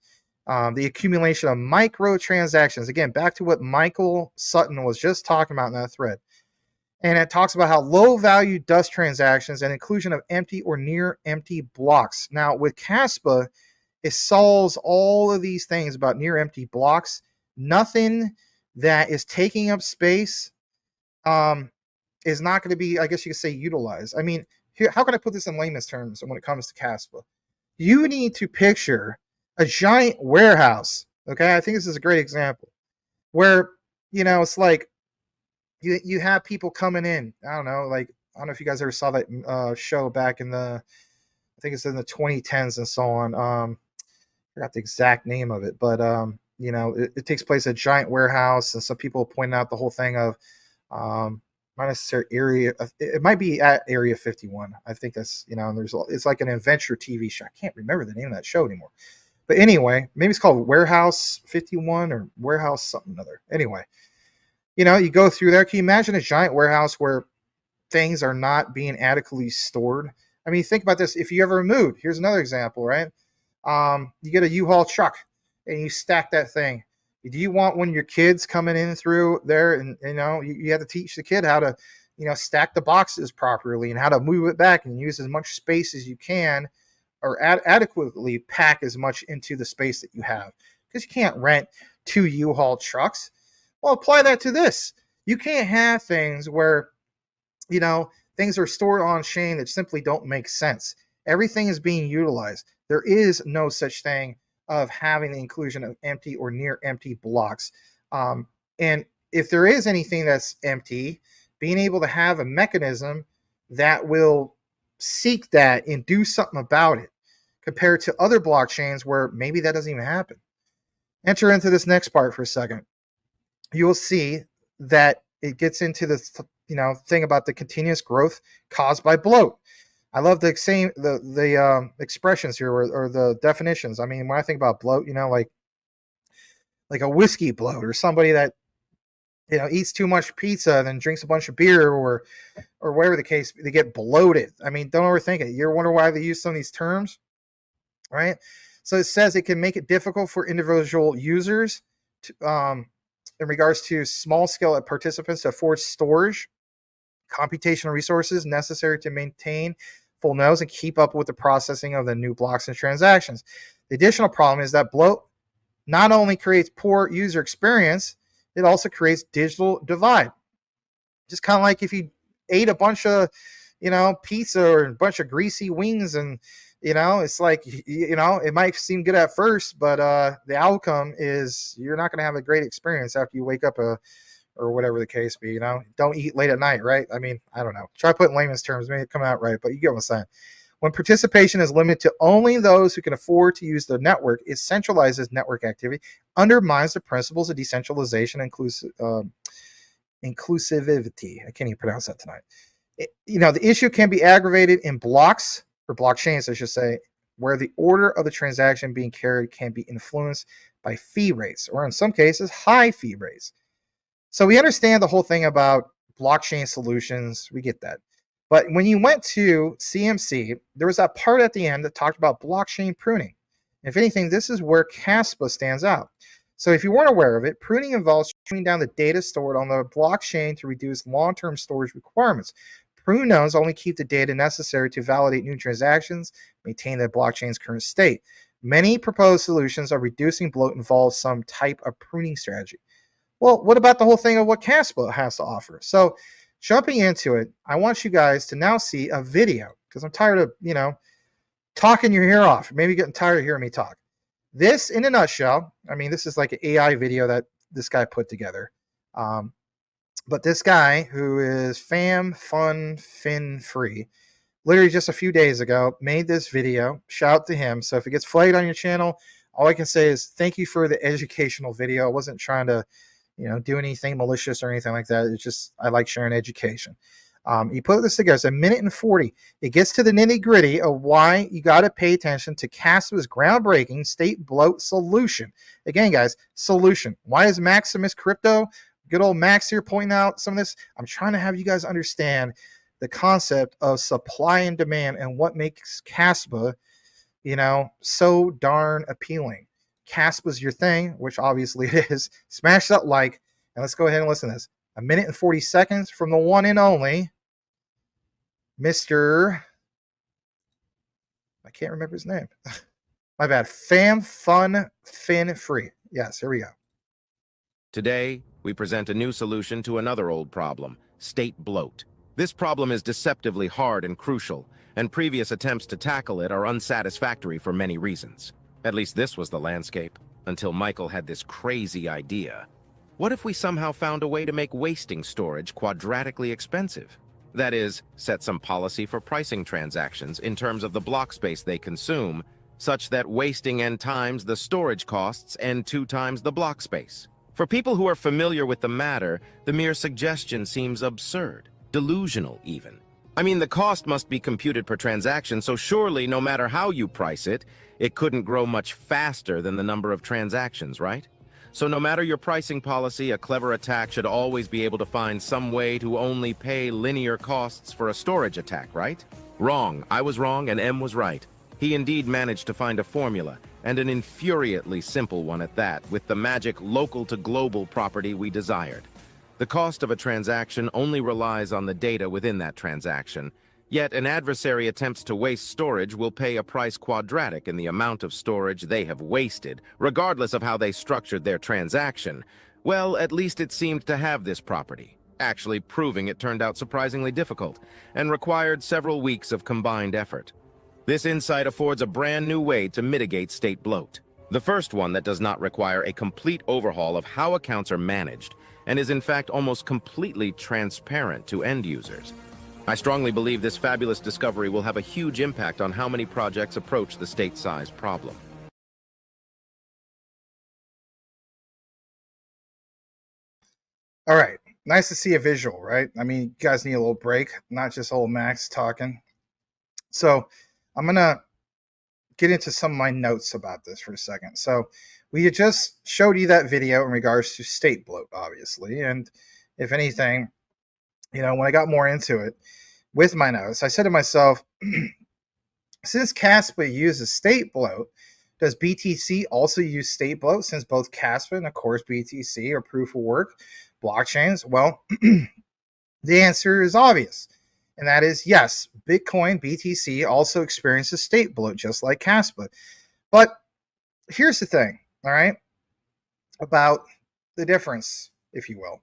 The accumulation of microtransactions. Again, back to what Michael Sutton was just talking about in that thread. And it talks about how low value dust transactions and inclusion of empty or near empty blocks. Now, with Kaspa, it solves all of these things about near empty blocks. Nothing that is taking up space is not going to be, I guess you could say, utilized. I mean, here, how can I put this in layman's terms when it comes to Kaspa? You need to picture a giant warehouse. Okay, I think this is a great example where, it's like you have people coming in. I don't know, like, I don't know if you guys ever saw that show back in I think it's in the 2010s and so on. I forgot the exact name of it, but it takes place at a giant warehouse, and some people point out the whole thing of not necessarily area. It might be at Area 51. I think that's it's like an adventure TV show. I can't remember the name of that show anymore. But anyway, maybe it's called Warehouse 51 or Warehouse something other. Anyway, you go through there. Can you imagine a giant warehouse where things are not being adequately stored? I mean, think about this. If you ever moved, here's another example, right? You get a U-Haul truck and you stack that thing. Do you want when your kids coming in through there and you have to teach the kid how to stack the boxes properly and how to move it back and use as much space as you can, or adequately pack as much into the space that you have, because you can't rent 2 U-Haul trucks. Well, apply that to this. You can't have things where things are stored on chain that simply don't make sense. Everything is being utilized. There is no such thing of having the inclusion of empty or near empty blocks. And if there is anything that's empty, being able to have a mechanism that will seek that and do something about it, compared to other blockchains where maybe that doesn't even happen. Enter into this next part for a second. You will see that it gets into this thing about the continuous growth caused by bloat. I love the expressions here, or the definitions. I mean, when I think about bloat, like a whiskey bloat, or somebody that eats too much pizza and then drinks a bunch of beer, or whatever the case, they get bloated. I mean, don't overthink it. You ever wonder why they use some of these terms, right? So it says it can make it difficult for individual users to, in regards to small scale participants, to afford storage, computational resources necessary to maintain full nodes and keep up with the processing of the new blocks and transactions. The additional problem is that bloat not only creates poor user experience, it also creates digital divide. Just kind of like if you ate a bunch of, pizza or a bunch of greasy wings, and it's like, it might seem good at first, but the outcome is you're not going to have a great experience after you wake up or whatever the case be. Don't eat late at night, right? I mean, I don't know. Try putting layman's terms, maybe it come out right, but you get what I'm saying. When participation is limited to only those who can afford to use the network, it centralizes network activity, undermines the principles of decentralization and inclusivity. I can't even pronounce that tonight. The issue can be aggravated in blocks, or blockchains, I should say, where the order of the transaction being carried can be influenced by fee rates, or in some cases, high fee rates. So we understand the whole thing about blockchain solutions. We get that. But when you went to CMC, there was that part at the end that talked about blockchain pruning. If anything, this is where Kaspa stands out. So if you weren't aware of it, pruning involves trimming down the data stored on the blockchain to reduce long-term storage requirements. Prune nodes only keep the data necessary to validate new transactions, maintain the blockchain's current state. Many proposed solutions of reducing bloat involve some type of pruning strategy. Well, what about the whole thing of what Kaspa has to offer? So jumping into it, I want you guys to now see a video, because I'm tired of, talking your ear off. Maybe getting tired of hearing me talk. This, in a nutshell, I mean, this is like an AI video that this guy put together. But this guy who is Fam Fun Fin Free, literally just a few days ago, made this video. Shout out to him. So if it gets flagged on your channel, all I can say is thank you for the educational video. I wasn't trying to, do anything malicious or anything like that. It's just I like sharing education. He put this together. It's a minute and 40. It gets to the nitty gritty of why you got to pay attention to Kaspa's groundbreaking state bloat solution. Again, guys, solution. Why is Maximus Crypto, good old Max here, pointing out some of this? I'm trying to have you guys understand the concept of supply and demand and what makes Kaspa, so darn appealing. Kaspa's your thing, which obviously it is. Smash that like, and let's go ahead and listen to this. A minute and 40 seconds from the one and only Mr. I can't remember his name. My bad. Fam Fun Fin Free. Yes, here we go. Today, we present a new solution to another old problem, state bloat. This problem is deceptively hard and crucial, and previous attempts to tackle it are unsatisfactory for many reasons. At least this was the landscape, until Michael had this crazy idea. What if we somehow found a way to make wasting storage quadratically expensive? That is, set some policy for pricing transactions in terms of the block space they consume, such that wasting n times the storage costs and 2 times the block space. For people who are familiar with the matter, the mere suggestion seems absurd, delusional even. I mean, the cost must be computed per transaction, so surely no matter how you price it, it couldn't grow much faster than the number of transactions, right? So no matter your pricing policy, a clever attack should always be able to find some way to only pay linear costs for a storage attack, right? Wrong. I was wrong and M was right. He indeed managed to find a formula, and an infuriatingly simple one at that, with the magic local to global property we desired. The cost of a transaction only relies on the data within that transaction, yet an adversary attempts to waste storage will pay a price quadratic in the amount of storage they have wasted, regardless of how they structured their transaction. Well, at least it seemed to have this property. Actually proving it turned out surprisingly difficult, and required several weeks of combined effort. This insight affords a brand new way to mitigate state bloat. The first one that does not require a complete overhaul of how accounts are managed, and is in fact almost completely transparent to end users. I strongly believe this fabulous discovery will have a huge impact on how many projects approach the state size problem. All right. Nice to see a visual, right? I mean, you guys need a little break, not just old Max talking. So I'm going to get into some of my notes about this for a second. So we had just showed you that video in regards to state bloat, obviously. And if anything, when I got more into it with my notes, I said to myself, since Kaspa uses state bloat, does BTC also use state bloat, since both Kaspa and, of course, BTC are proof of work blockchains? Well, the answer is obvious, and that is yes, Bitcoin, BTC, also experiences state bloat just like Kaspa. But here's the thing, all right, about the difference, if you will.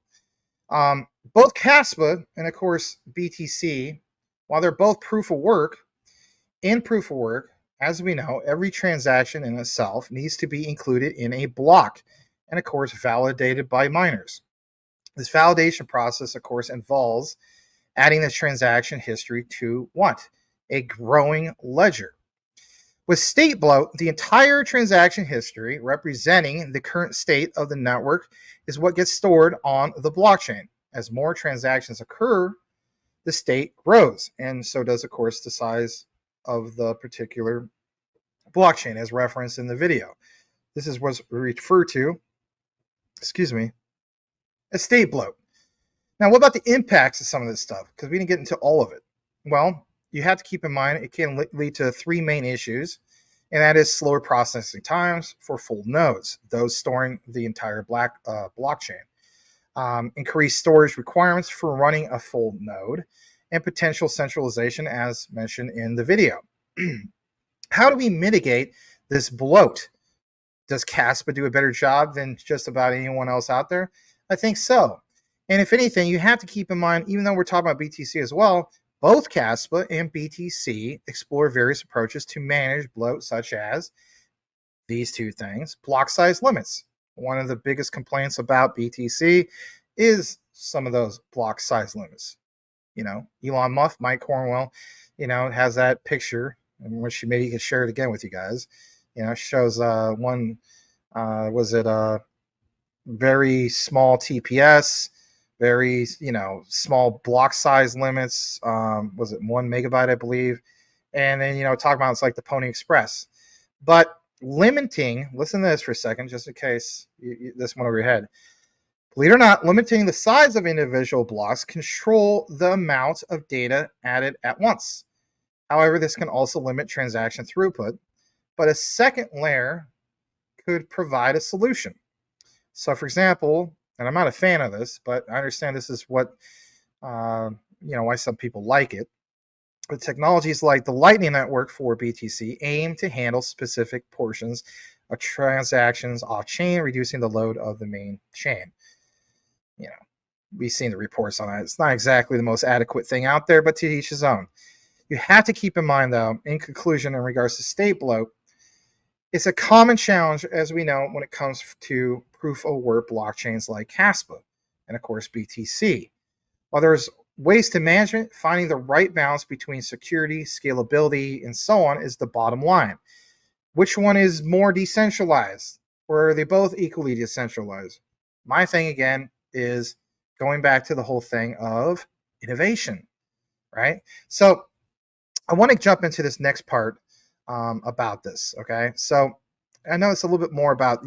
Both Kaspa and, of course, BTC, while they're both proof of work, as we know, every transaction in itself needs to be included in a block and, of course, validated by miners. This validation process, of course, involves adding the transaction history to what? A growing ledger. With state bloat, the entire transaction history representing the current state of the network is what gets stored on the blockchain. As more transactions occur, the state grows, and so does, of course, the size of the particular blockchain as referenced in the video. This is what's referred to, as state bloat. Now, what about the impacts of some of this stuff? Because we didn't get into all of it. Well, you have to keep in mind it can lead to 3 main issues, and that is slower processing times for full nodes, those storing the entire blockchain, increased storage requirements for running a full node, and potential centralization, as mentioned in the video. How do we mitigate this bloat? Does Kaspa do a better job than just about anyone else out there? I think so. And if anything, you have to keep in mind, even though we're talking about BTC as well, both Kaspa and BTC explore various approaches to manage bloat, such as these 2 things: block size limits. One of the biggest complaints about BTC is some of those block size limits. Elon Musk, Mike Cornwell, has that picture, and which maybe you could share it again with you guys. Shows one, was it very small TPS, very small block size limits. Was it 1 megabyte, I believe? And then talk about it's like the Pony Express, but limiting. Listen to this for a second, just in case this went over your head. Believe it or not, limiting the size of individual blocks control the amount of data added at once. However, this can also limit transaction throughput, but a second layer could provide a solution. So, for example, and I'm not a fan of this, but I understand this is what, why some people like it. But technologies like the Lightning Network for BTC aim to handle specific portions of transactions off-chain, reducing the load of the main chain. We've seen the reports on that. It's not exactly the most adequate thing out there, but to each his own. You have to keep in mind, though, in conclusion, in regards to state bloat, it's a common challenge, as we know, when it comes to proof of work blockchains like Kaspa and, of course, BTC. While there's ways to manage it, finding the right balance between security, scalability, and so on is the bottom line. Which one is more decentralized, or are they both equally decentralized? My thing, again, is going back to the whole thing of innovation, right? So I want to jump into this next part about this, okay? So I know it's a little bit more about,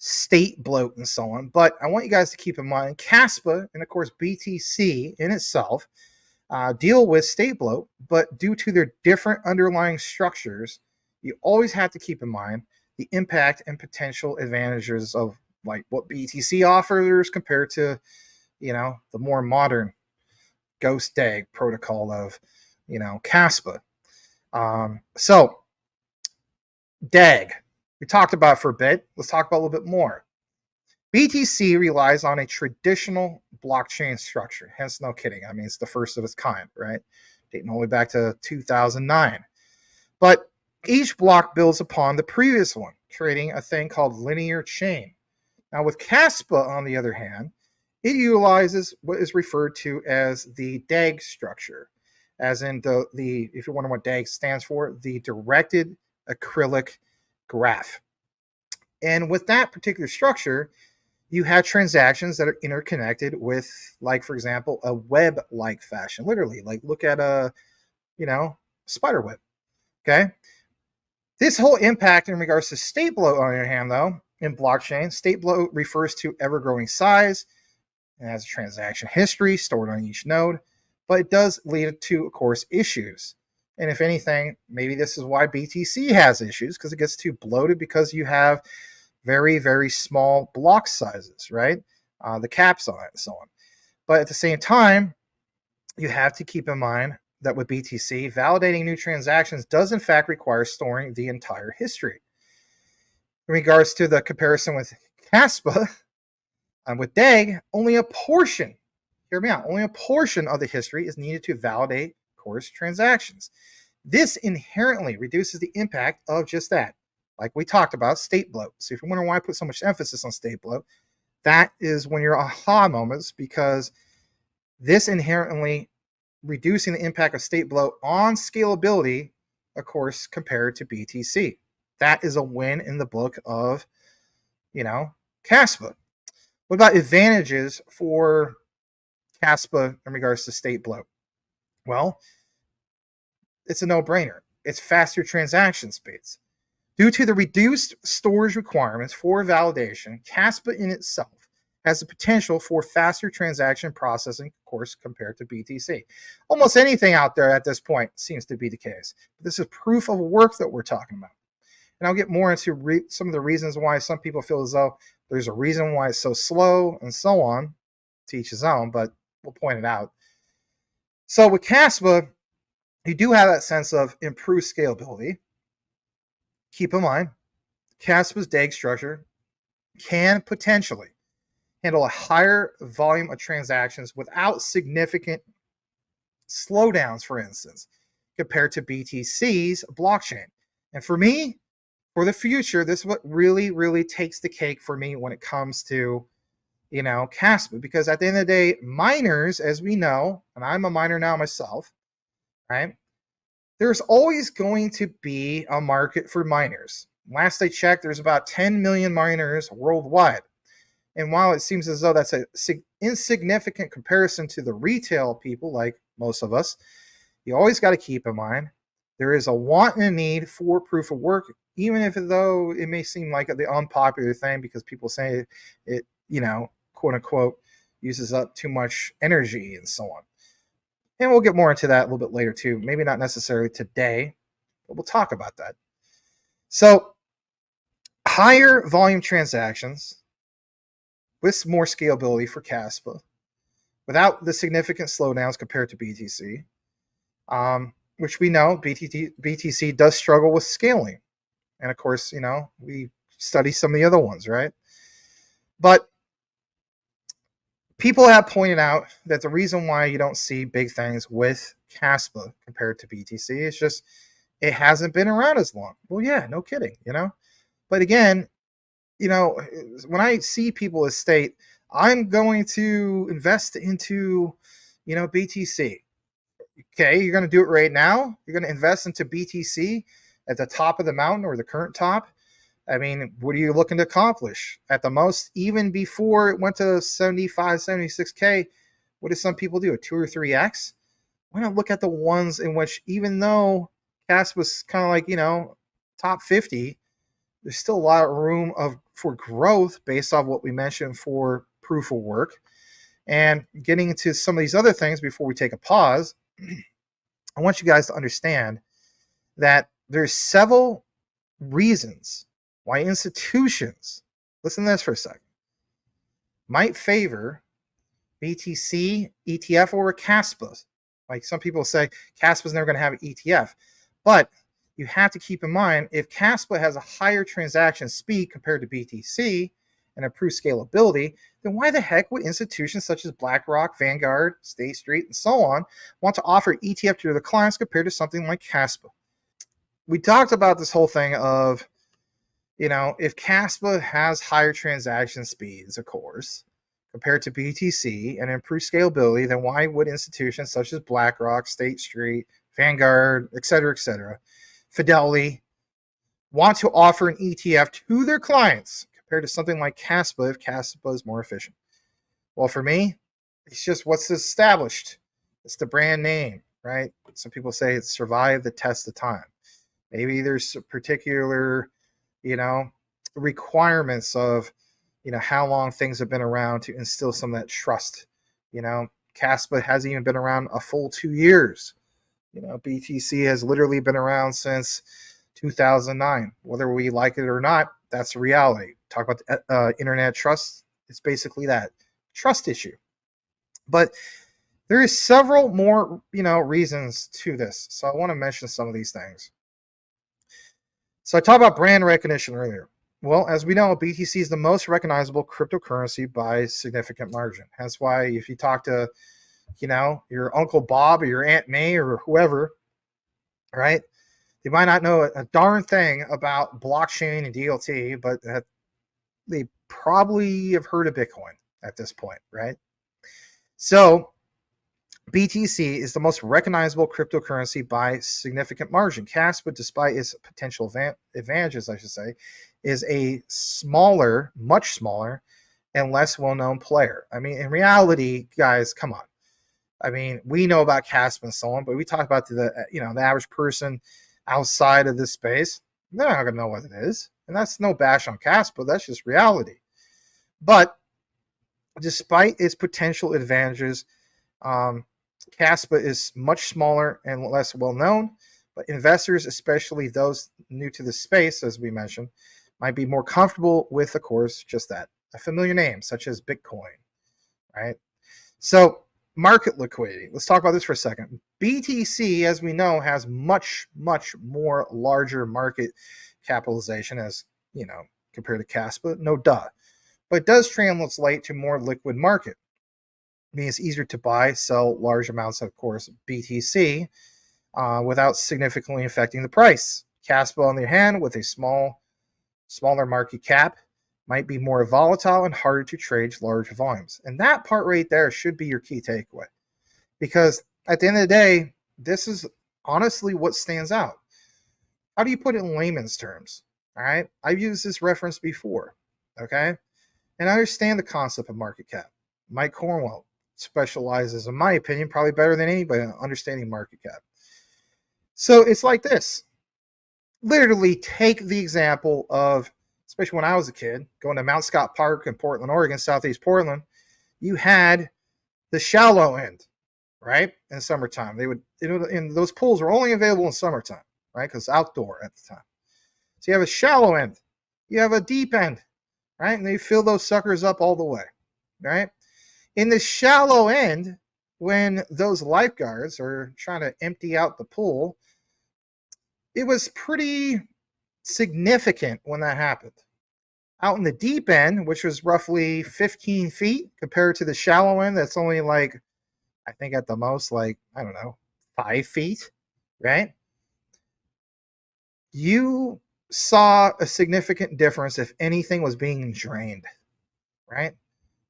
state bloat and so on, but I want you guys to keep in mind Kaspa and, of course, BTC in itself deal with state bloat, but due to their different underlying structures, you always have to keep in mind the impact and potential advantages of like what BTC offers compared to, the more modern Ghost DAG protocol of, Kaspa. So DAG, we talked about for a bit. Let's talk about a little bit more. BTC relies on a traditional blockchain structure, hence no kidding. I mean, it's the first of its kind, right? Dating all the way back to 2009. But each block builds upon the previous one, creating a thing called linear chain. Now, with Kaspa, on the other hand, it utilizes what is referred to as the DAG structure, as in the if you're wondering what DAG stands for, the directed acrylic graph. And with that particular structure, you have transactions that are interconnected with, like, for example, a web-like fashion. Literally, like look at a, spider web. Okay. This whole impact in regards to state bloat, on the other hand, though, in blockchain, state bloat refers to ever-growing size and has a transaction history stored on each node, but it does lead to, of course, issues. And if anything, maybe this is why BTC has issues, because it gets too bloated because you have very, very small block sizes, right? The caps on it and so on. But at the same time, you have to keep in mind that with BTC, validating new transactions does in fact require storing the entire history. In regards to the comparison with Kaspa, and with DAG, only a portion, hear me out, only a portion of the history is needed to validate, of course, transactions. This inherently reduces the impact of just that. Like we talked about, state bloat. So if you're wondering why I put so much emphasis on state bloat, that is when your aha moments, because this inherently reducing the impact of state bloat on scalability, of course, compared to BTC. That is a win in the book of, Kaspa. What about advantages for Kaspa in regards to state bloat? Well, it's a no-brainer. It's faster transaction speeds. Due to the reduced storage requirements for validation, Kaspa in itself has the potential for faster transaction processing, of course, compared to BTC. Almost anything out there at this point seems to be the case. But this is proof of work that we're talking about. And I'll get more into some of the reasons why some people feel as though there's a reason why it's so slow and so on, to each his own, but we'll point it out. So with Kaspa, you do have that sense of improved scalability. Keep in mind, Kaspa's DAG structure can potentially handle a higher volume of transactions without significant slowdowns, for instance, compared to BTC's blockchain. And for me, for the future, this is what really, really takes the cake for me when it comes to, Kaspa, because at the end of the day, miners, as we know, and I'm a miner now myself, right? There's always going to be a market for miners. Last I checked, there's about 10 million miners worldwide. And while it seems as though that's a insignificant comparison to the retail people, like most of us, you always got to keep in mind there is a want and a need for proof of work, even if though it may seem like the unpopular thing because people say it, quote unquote, uses up too much energy and so on. And we'll get more into that a little bit later too. Maybe not necessarily today, but we'll talk about that. So, higher volume transactions with more scalability for Kaspa without the significant slowdowns compared to BTC, which we know BTC does struggle with scaling. And of course, we study some of the other ones, right? But people have pointed out that the reason why you don't see big things with Kaspa compared to BTC is just it hasn't been around as long. Well, yeah, no kidding, But again, when I see people state, I'm going to invest into, BTC. Okay, you're going to do it right now. You're going to invest into BTC at the top of the mountain or the current top. I mean, what are you looking to accomplish? At the most, even before it went to 75, 76K, what do some people do? A 2 or 3X? Why not look at the ones in which, even though Cass was kind of like, top 50, there's still a lot of room for growth based off what we mentioned for proof of work. And getting into some of these other things before we take a pause, I want you guys to understand that there's several reasons why institutions, listen to this for a second, might favor BTC ETF over Kaspa. Like some people say, Kaspa's never going to have an ETF. But you have to keep in mind, if Kaspa has a higher transaction speed compared to BTC and improved scalability, then why the heck would institutions such as BlackRock, Vanguard, State Street, and so on want to offer ETF to their clients compared to something like Kaspa? We talked about this whole thing of, if Kaspa has higher transaction speeds, of course, compared to BTC and improved scalability, then why would institutions such as BlackRock, State Street, Vanguard, et cetera, Fidelity, want to offer an ETF to their clients compared to something like Kaspa if Kaspa is more efficient? Well, for me, it's just what's established. It's the brand name, right? Some people say it's survived the test of time. Maybe there's a particular, requirements of, how long things have been around to instill some of that trust. Kaspa hasn't even been around a full 2 years. BTC has literally been around since 2009. Whether we like it or not, that's the reality. Talk about internet trust. It's basically that trust issue. But there is several more, reasons to this. So I want to mention some of these things. So I talked about brand recognition earlier. Well, as we know, BTC is the most recognizable cryptocurrency by significant margin. That's why if you talk to, your Uncle Bob or your Aunt May or whoever, right, they might not know a darn thing about blockchain and DLT, but they probably have heard of Bitcoin at this point, right? So BTC is the most recognizable cryptocurrency by significant margin. Kaspa, despite its potential advantages, I should say, is a smaller, much smaller, and less well-known player. I mean, in reality, guys, come on. I mean, we know about Kaspa and so on, but we talk about the average person outside of this space. They're not going to know what it is, and that's no bash on Kaspa. That's just reality. But despite its potential advantages, Kaspa is much smaller and less well known, but investors, especially those new to the space, as we mentioned, might be more comfortable with, of course, just that, a familiar name such as Bitcoin, right? So market liquidity. Let's talk about this for a second. BTC, as we know, has much, much more larger market capitalization as, compared to Kaspa. No duh. But it does translate to more liquid market. Meaning it's easier to buy, sell large amounts of course, BTC without significantly affecting the price. Kaspa, on the other hand, with a smaller market cap, might be more volatile and harder to trade large volumes. And that part right there should be your key takeaway. Because at the end of the day, this is honestly what stands out. How do you put it in layman's terms? All right. I've used this reference before. Okay. And I understand the concept of market cap. Mike Cornwell specializes, in my opinion, probably better than anybody in understanding market cap. So it's like this. Literally take the example of, especially when I was a kid, going to Mount Scott Park in Portland, Oregon, Southeast Portland, you had the shallow end, right? In summertime. They would, and those pools were only available in summertime, right? Because outdoor at the time. So you have a shallow end, you have a deep end, right? And they fill those suckers up all the way, right? In the shallow end, when those lifeguards are trying to empty out the pool, it was pretty significant when that happened. Out in the deep end, which was roughly 15 feet compared to the shallow end, that's only like, I think at the most, like, I don't know, 5 feet, right? You saw a significant difference if anything was being drained, right?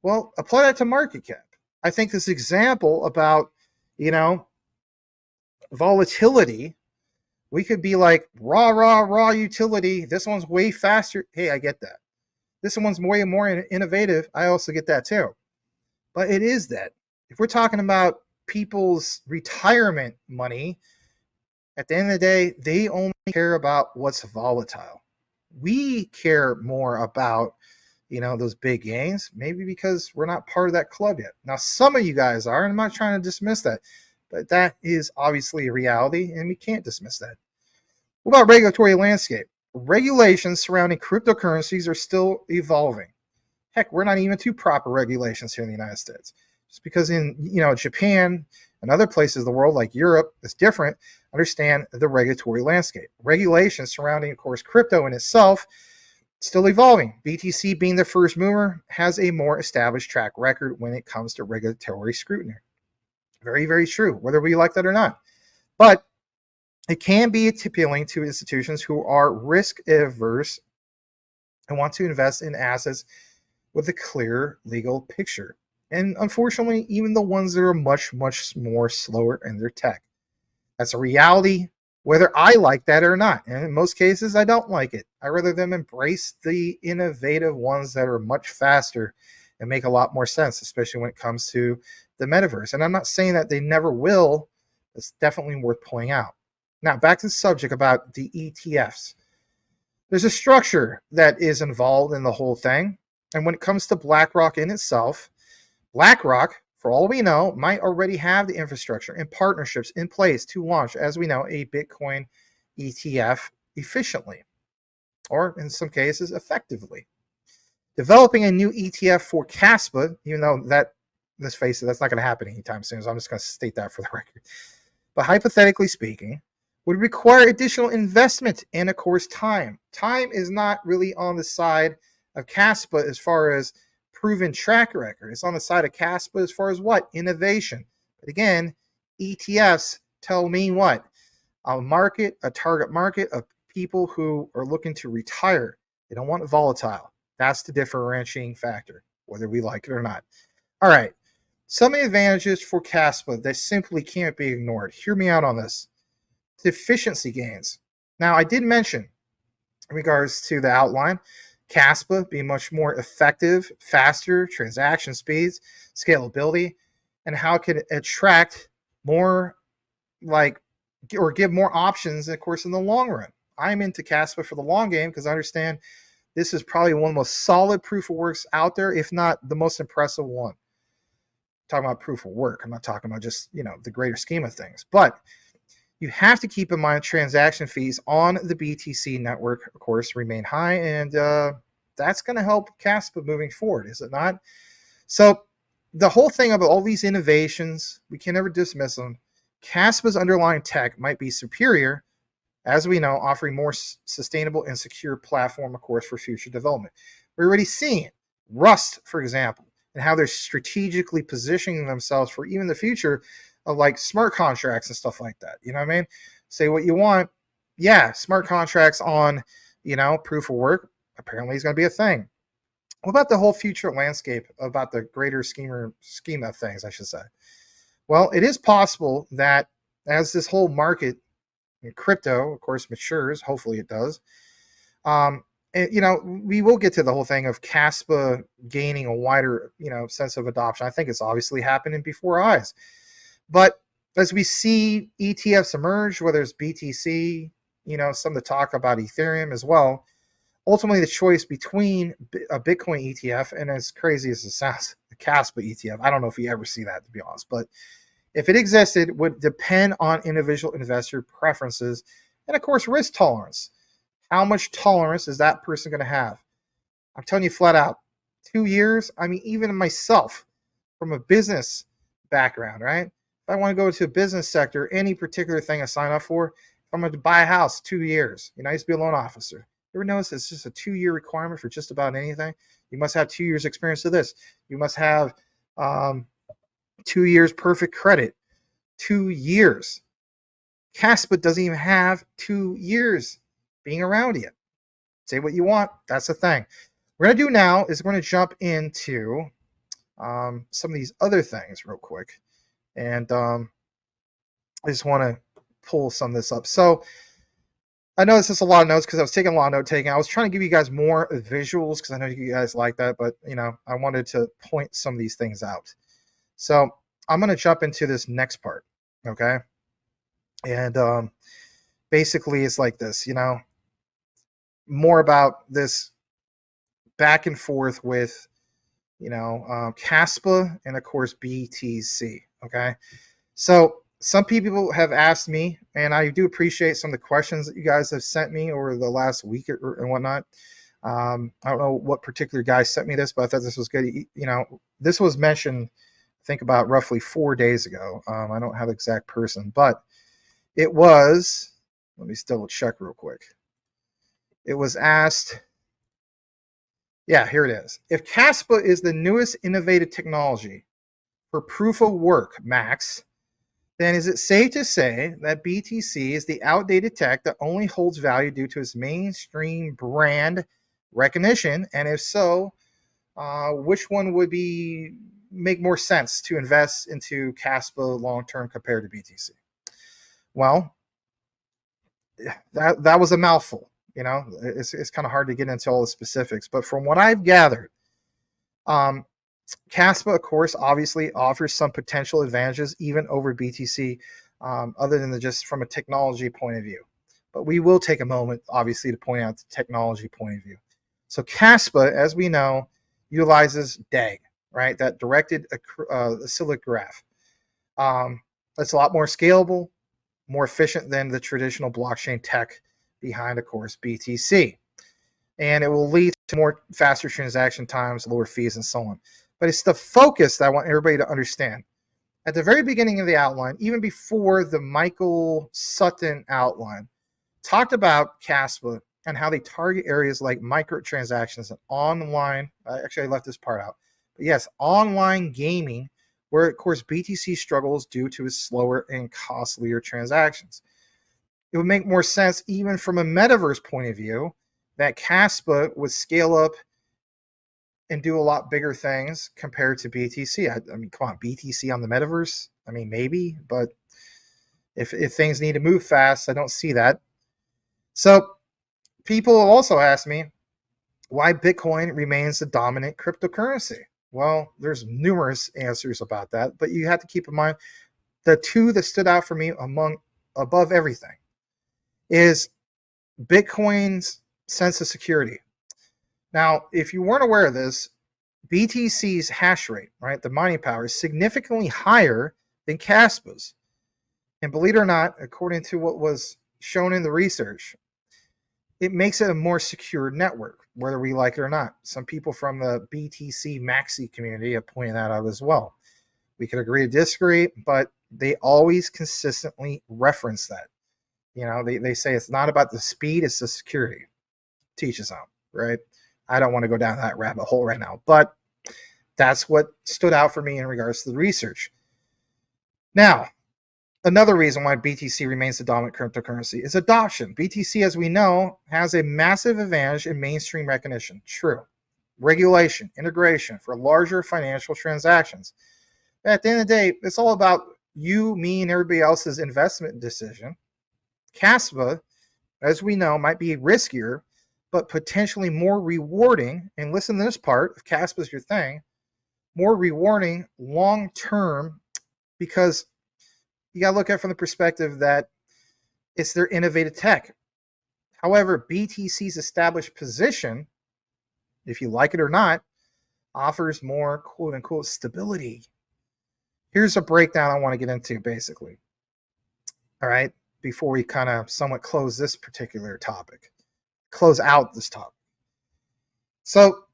Well, apply that to market cap. I think this example about, volatility, we could be like raw utility. This one's way faster. Hey, I get that. This one's way more innovative. I also get that too. But it is that. If we're talking about people's retirement money, at the end of the day, they only care about what's volatile. We care more about, those big gains, maybe because we're not part of that club yet. Now, some of you guys are, and I'm not trying to dismiss that, but that is obviously a reality, and we can't dismiss that. What about regulatory landscape? Regulations surrounding cryptocurrencies are still evolving. Heck, we're not even to proper regulations here in the United States. Just because in Japan and other places of the world like Europe is different, understand the regulatory landscape. Regulations surrounding, of course, crypto in itself, still evolving. BTC, being the first mover, has a more established track record when it comes to regulatory scrutiny. Very, very true, whether we like that or not. But it can be appealing to institutions who are risk averse and want to invest in assets with a clear legal picture. And unfortunately, even the ones that are much, much more slower in their tech. That's a reality, whether I like that or not. And in most cases, I don't like it. I rather them embrace the innovative ones that are much faster and make a lot more sense, especially when it comes to the metaverse. And I'm not saying that they never will. It's definitely worth pointing out. Now, back to the subject about the ETFs. There's a structure that is involved in the whole thing. And when it comes to BlackRock in itself, BlackRock, for all we know, might already have the infrastructure and partnerships in place to launch, as we know, a Bitcoin ETF efficiently, or in some cases, effectively. Developing a new ETF for Kaspa, even though that, let's face it, that's not going to happen anytime soon, so I'm just going to state that for the record. But hypothetically speaking, would require additional investment and, of course, time. Time is not really on the side of Kaspa as far as proven track record. It's on the side of Kaspa as far as what? Innovation. But again, ETFs tell me what? A target market of people who are looking to retire. They don't want it volatile. That's the differentiating factor, whether we like it or not. All right. Some advantages for Kaspa that simply can't be ignored. Hear me out on this. The efficiency gains. Now, I did mention in regards to the outline, Kaspa being much more effective, faster transaction speeds, scalability, and how it can attract more or give more options, of course, in the long run. I'm into Kaspa for the long game because I understand this is probably one of the most solid proof of works out there, if not the most impressive one. I'm talking about proof of work. I'm not talking about just, the greater scheme of things. But you have to keep in mind transaction fees on the BTC network, of course, remain high, and that's going to help Kaspa moving forward, is it not? So the whole thing about all these innovations, we can never dismiss them. Kaspa's underlying tech might be superior, as we know, offering more sustainable and secure platform, of course, for future development. We're already seeing it. Rust, for example, and how they're strategically positioning themselves for even the future of like smart contracts and stuff like that. You know what I mean? Say what you want. Yeah, smart contracts on, proof of work apparently is going to be a thing. What about the whole future landscape, about the greater scheme of things, I should say? Well, it is possible that as this whole market in crypto, of course, matures, hopefully it does, um, we will get to the whole thing of Kaspa gaining a wider, sense of adoption. I think it's obviously happening before our eyes. But as we see ETFs emerge, whether it's BTC, some of the talk about Ethereum as well, ultimately the choice between a Bitcoin ETF and, as crazy as it sounds, the Kaspa ETF. I don't know if you ever see that, to be honest, but if it existed, would depend on individual investor preferences and, of course, risk tolerance. How much tolerance is that person going to have? I'm telling you flat out, 2 years. I mean, even myself, from a business background, right? If I want to go into a business sector, any particular thing I sign up for, if I'm going to buy a house, 2 years. I used to be a loan officer. You ever notice it's just a 2-year requirement for just about anything? You must have 2 years experience of this. You must have 2 years perfect credit. 2 years. Kaspa doesn't even have 2 years being around yet. Say what you want. That's the thing. We're going to do now is we're going to jump into some of these other things real quick. And I just want to pull some of this up. So I know this is a lot of notes because I was taking a lot of note taking. I was trying to give you guys more visuals because I know you guys like that, but I wanted to point some of these things out. So I'm going to jump into this next part, okay? And basically it's like this, more about this back and forth with, Kaspa and, of course, BTC, okay? So some people have asked me, and I do appreciate some of the questions that you guys have sent me over the last week and whatnot. I don't know what particular guy sent me this, but I thought this was good. This was mentioned, I think, about roughly 4 days ago. I don't have the exact person, but it was, let me double check real quick. It was asked, yeah, here it is. If Kaspa is the newest innovative technology for proof of work, Max, then is it safe to say that BTC is the outdated tech that only holds value due to its mainstream brand recognition? And if so, which one would make more sense to invest into Kaspa long term compared to BTC? Well, that was a mouthful. It's kind of hard to get into all the specifics, but from what I've gathered, Kaspa, of course, obviously offers some potential advantages even over BTC, other than just from a technology point of view. But we will take a moment, obviously, to point out the technology point of view. So Kaspa, as we know, utilizes DAG, right? That directed acyclic graph. It's a lot more scalable, more efficient than the traditional blockchain tech behind, of course, BTC. And it will lead to more faster transaction times, lower fees, and so on. But it's the focus that I want everybody to understand. At the very beginning of the outline, even before the Michael Sutton outline, talked about Kaspa and how they target areas like microtransactions and online. Actually, I left this part out. But yes, online gaming, where, of course, BTC struggles due to its slower and costlier transactions. It would make more sense, even from a metaverse point of view, that Kaspa would scale up and do a lot bigger things compared to BTC. I mean, come on, BTC on the metaverse? I mean, maybe, but if things need to move fast, I don't see that. So people also ask me why Bitcoin remains the dominant cryptocurrency. Well, there's numerous answers about that, but you have to keep in mind the two that stood out for me above everything is Bitcoin's sense of security. Now, if you weren't aware of this, BTC's hash rate, right, the mining power, is significantly higher than Kaspa's. And believe it or not, according to what was shown in the research, it makes it a more secure network, whether we like it or not. Some people from the BTC Maxi community have pointed that out as well. We could agree to disagree, but they always consistently reference that. They say it's not about the speed, it's the security. Teach us out, right? I don't want to go down that rabbit hole right now, but that's what stood out for me in regards to the research. Now, another reason why BTC remains the dominant cryptocurrency is adoption. BTC, as we know, has a massive advantage in mainstream recognition. True. regulation, integration for larger financial transactions. At the end of the day, it's all about you, me, and everybody else's investment decision. Kaspa, as we know, might be riskier, but potentially more rewarding. And listen to this part, if Kaspa is your thing, more rewarding long term, because you got to look at it from the perspective that it's their innovative tech. However, BTC's established position, if you like it or not, offers more quote unquote stability. Here's a breakdown I want to get into basically. All right, before we kind of somewhat close this particular topic, close out this topic. So,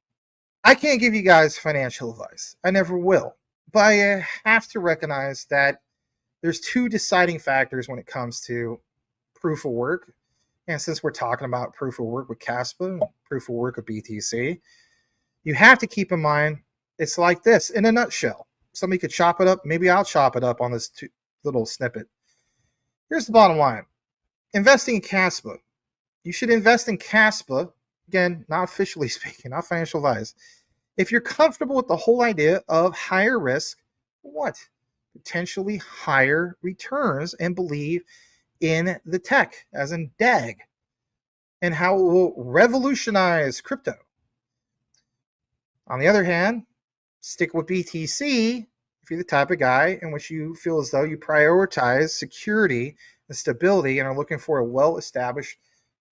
I can't give you guys financial advice. I never will. But I have to recognize that there's two deciding factors when it comes to proof of work. And since we're talking about proof of work with Kaspa, proof of work with BTC, you have to keep in mind it's like this in a nutshell. Somebody could chop it up. Maybe I'll chop it up on this little snippet. Here's the bottom line. Investing in Kaspa. You should invest in Kaspa. Again, not officially speaking, not financial advice. If you're comfortable with the whole idea of higher risk, what? Potentially higher returns, and believe in the tech, as in DAG, and how it will revolutionize crypto. On the other hand, stick with BTC if you're the type of guy in which you feel as though you prioritize security and stability and are looking for a well-established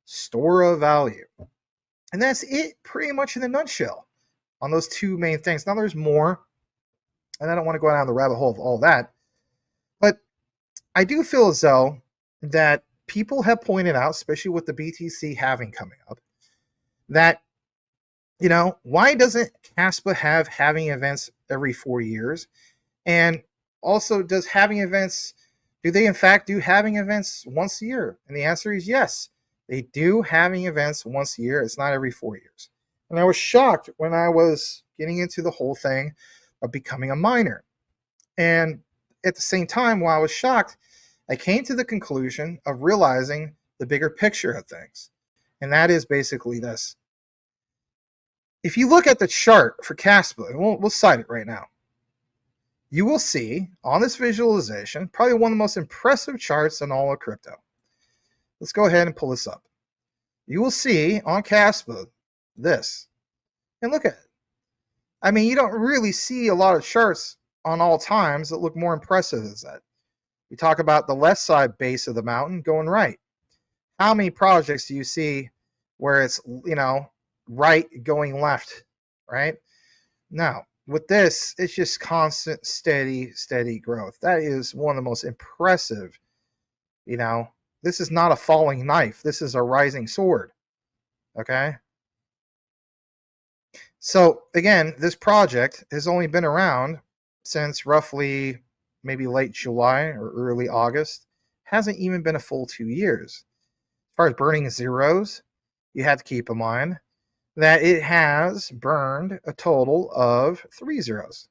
store of value. And that's it pretty much in a nutshell on those two main things. Now there's more, and I don't want to go down the rabbit hole of all that, but I do feel as though that people have pointed out, especially with the BTC halving coming up, that, you know, why doesn't Kaspa have halving events every 4 years? And also, does halving events, do they in fact do halving events once a year? And the answer is yes. They do halving events once a year. It's not every 4 years. And I was shocked when I was getting into the whole thing of becoming a miner. And at the same time, while I was shocked, I came to the conclusion of realizing the bigger picture of things. And that is basically this. If you look at the chart for Kaspa, and we'll cite it right now, you will see on this visualization probably one of the most impressive charts in all of crypto. Let's go ahead and pull this up. You will see on Kaspa this. And look at it. I mean, you don't really see a lot of charts on all times that look more impressive as that. We talk about the left side base of the mountain going right. How many projects do you see where it's, you know, right going left, right? Now, with this, it's just constant, steady growth. That is one of the most impressive, you know, this is not a falling knife. This is a rising sword, okay? So, again, this project has only been around since roughly maybe late July or early August. Hasn't even been a full 2 years. As far as burning zeros, you have to keep in mind that it has burned a total of 3 zeros.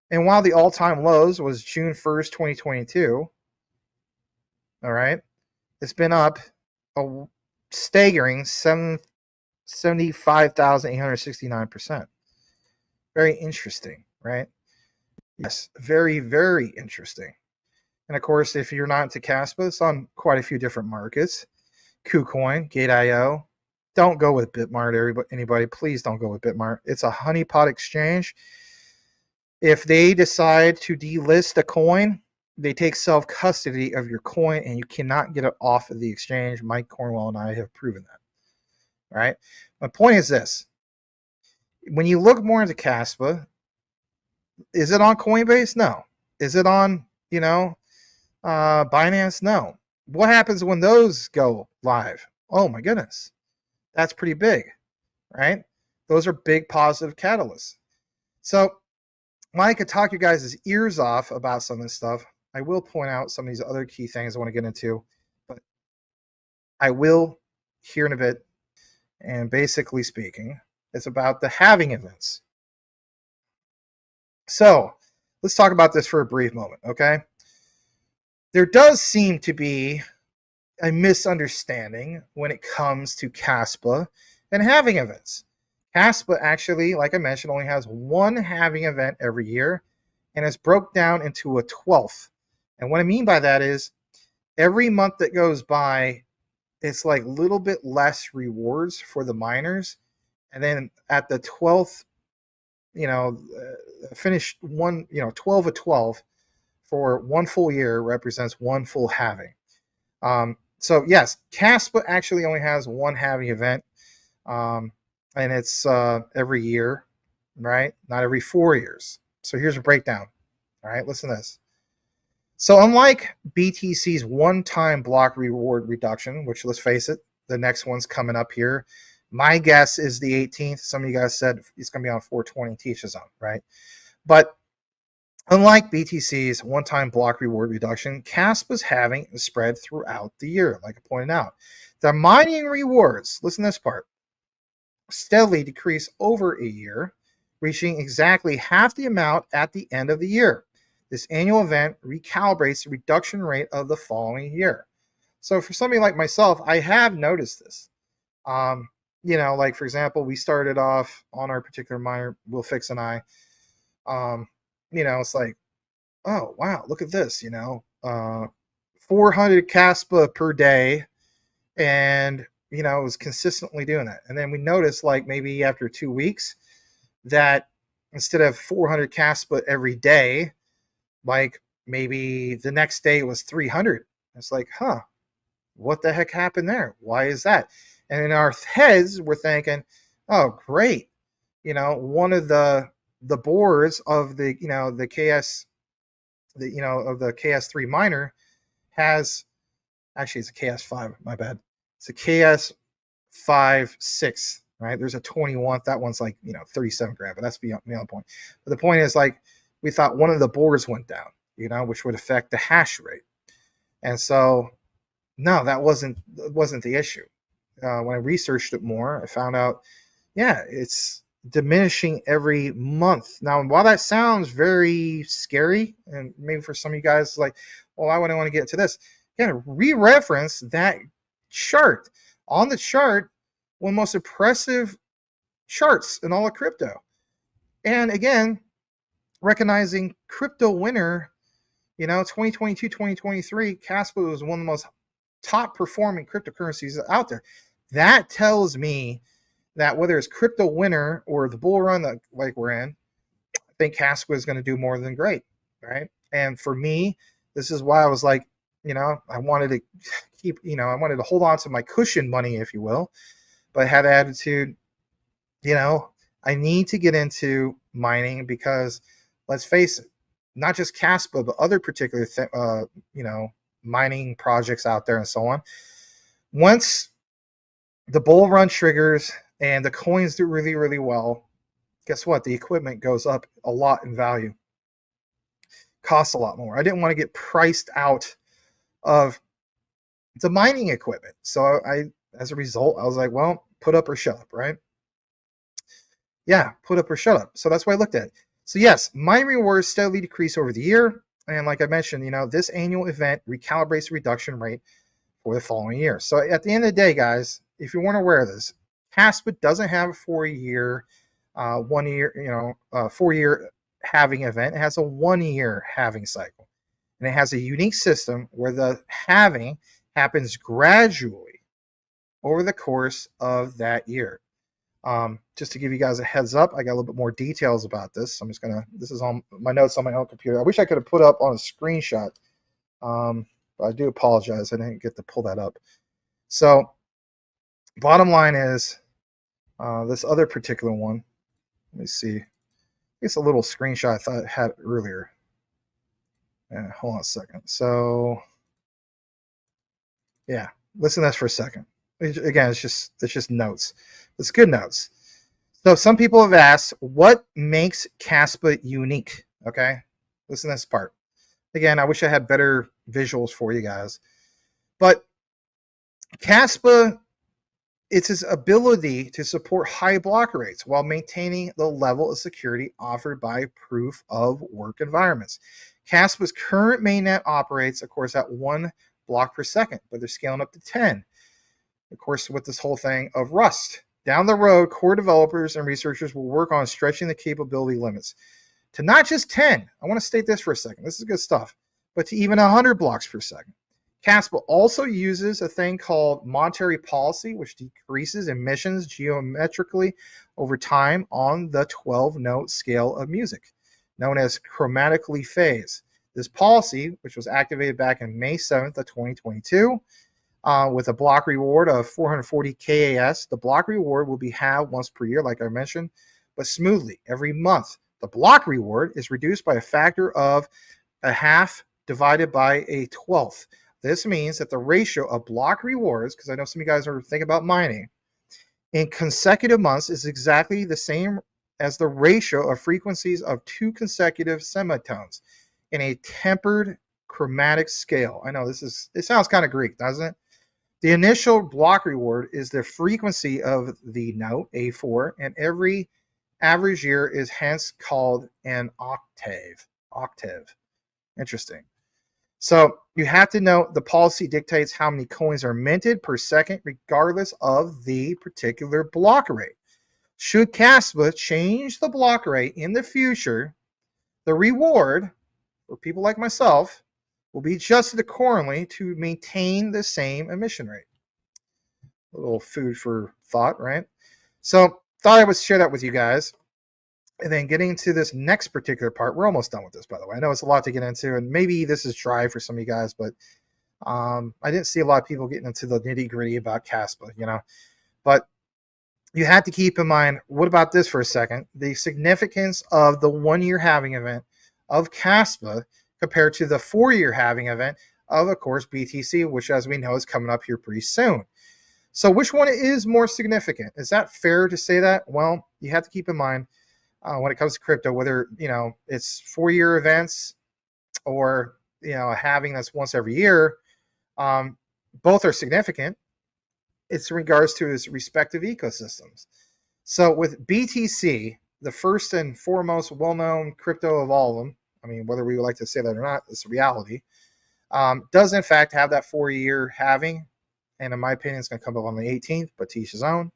And while the all-time lows was June 1st, 2022, all right, it's been up a staggering 75,869%. Very interesting, right? Yes, very, very interesting. And of course, if you're not into Kaspa, it's on quite a few different markets. KuCoin, Gate.io. Don't go with Bitmart, anybody. Please don't go with Bitmart. It's a honeypot exchange. If they decide to delist a coin, they take self-custody of your coin, and you cannot get it off of the exchange. Mike Cornwell and I have proven that. All right? My point is this. When you look more into Kaspa, is it on Coinbase? No. Is it on, Binance? No. What happens when those go live? Oh my goodness. That's pretty big, right? Those are big positive catalysts. So while I could talk you guys' ears off about some of this stuff, I will point out some of these other key things I want to get into, but I will here in a bit. And basically speaking, it's about the halving events. So let's talk about this for a brief moment, okay? There does seem to be a misunderstanding when it comes to Kaspa and halving events. Kaspa actually, like I mentioned, only has one halving event every year, and it's broke down into a 12th. And what I mean by that is every month that goes by, it's like a little bit less rewards for the miners. And then at the 12th, finish one, 12 of 12 for one full year represents one full halving. So yes, Kaspa actually only has one halving event, um, and it's every year, right? Not every 4 years. So here's a breakdown. All right, listen to this. So unlike BTC's one-time block reward reduction, which let's face it, the next one's coming up here. My guess is the 18th. Some of you guys said it's going to be on 420 Teacher Zone, right? But unlike BTC's one-time block reward reduction, Kaspa's having a spread throughout the year, like I pointed out. The mining rewards, listen to this part, steadily decrease over a year, reaching exactly half the amount at the end of the year. This annual event recalibrates the reduction rate of the following year. So for somebody like myself, I have noticed this. Like for example, we started off on our particular miner, Will Fix and I. It's like, oh wow, look at this, 400 Kaspa per day, and it was consistently doing that. And then we noticed, like maybe after 2 weeks, that instead of 400 Kaspa every day, like maybe the next day it was 300. It's like, huh, what the heck happened there? Why is that? And in our heads, we're thinking, oh, great. One of the boards of the, the KS, of the KS3 miner has, actually it's a KS5, my bad. It's a KS5-6, right? There's a 21. That one's like, 37 grand, but that's beyond the point. But the point is, like, we thought one of the boards went down, which would affect the hash rate. And so, no, that wasn't the issue. When I researched it more, I found out, yeah, it's diminishing every month. Now, while that sounds very scary, and maybe for some of you guys, like, well, why would I want to get into this? Again, re-reference that chart. On the chart, one of the most impressive charts in all of crypto. And again, recognizing crypto winter, 2022, 2023, Kaspa was one of the most top performing cryptocurrencies out there. That tells me that whether it's crypto winter or the bull run that like we're in, I think Kaspa is going to do more than great, right? And for me, this is why I was like, I wanted to keep, I wanted to hold on to my cushion money, if you will, but I had the attitude, I need to get into mining because let's face it, not just Kaspa, but other particular, mining projects out there and so on. Once the bull run triggers and the coins do really, really well, guess what? The equipment goes up a lot in value. Costs a lot more. I didn't want to get priced out of the mining equipment. So as a result, I was like, well, put up or shut up, right? Yeah, put up or shut up. So that's why I looked at it. So yes, mining rewards steadily decrease over the year. And like I mentioned, this annual event recalibrates the reduction rate for the following year. So at the end of the day, guys, if you weren't aware of this, Kaspa doesn't have a 4-year, 4-year halving event. It has a 1-year halving cycle. And it has a unique system where the halving happens gradually over the course of that year. Just to give you guys a heads up, I got a little bit more details about this. I'm just gonna, this is on my notes on my own computer. I wish I could have put up on a screenshot. But I do apologize. I didn't get to pull that up. So bottom line is this other particular one. Let me see. It's a little screenshot I thought I had earlier. Hold on a second. So yeah, listen to this for a second. Again, it's just notes. It's good notes. So some people have asked, what makes Kaspa unique? Okay, listen to this part. Again, I wish I had better visuals for you guys, but Kaspa, it's its ability to support high block rates while maintaining the level of security offered by proof of work environments. Kaspa's current mainnet operates, of course, at 1 block per second, but they're scaling up to 10. Of course, with this whole thing of Rust, Down the road, core developers and researchers will work on stretching the capability limits to not just 10. I want to state this for a second. This is good stuff, but to even 100 blocks per second. Kaspa also uses a thing called monetary policy, which decreases emissions geometrically over time on the 12-note scale of music, known as chromatically phase. This policy, which was activated back on May 7th of 2022, with a block reward of 440 KAS, the block reward will be halved once per year, like I mentioned, but smoothly every month. The block reward is reduced by a factor of a half divided by a 12th. This means that the ratio of block rewards, because I know some of you guys are thinking about mining, in consecutive months is exactly the same as the ratio of frequencies of two consecutive semitones in a tempered chromatic scale. I know it sounds kind of Greek, doesn't it? The initial block reward is the frequency of the note A4, and every average year is hence called an octave. Octave. Interesting. So you have to know the policy dictates how many coins are minted per second, regardless of the particular block rate. Should Kaspa change the block rate in the future, the reward for people like myself will be adjusted accordingly to maintain the same emission rate. A little food for thought, right? So thought I would share that with you guys. And then getting into this next particular part, we're almost done with this, by the way. I know it's a lot to get into, and maybe this is dry for some of you guys, but I didn't see a lot of people getting into the nitty gritty about Kaspa, But you have to keep in mind, what about this for a second? The significance of the 1-year halving event of Kaspa compared to the 4-year halving event of course, BTC, which, as we know, is coming up here pretty soon. So which one is more significant? Is that fair to say that? Well, you have to keep in mind, when it comes to crypto, whether it's 4-year events or a halving that's once every year, both are significant. It's in regards to its respective ecosystems. So with BTC, the first and foremost well-known crypto of all of them, I mean, whether we would like to say that or not, it's a reality, does in fact have that 4-year halving, and in my opinion, it's going to come up on the 18th, but to each his own.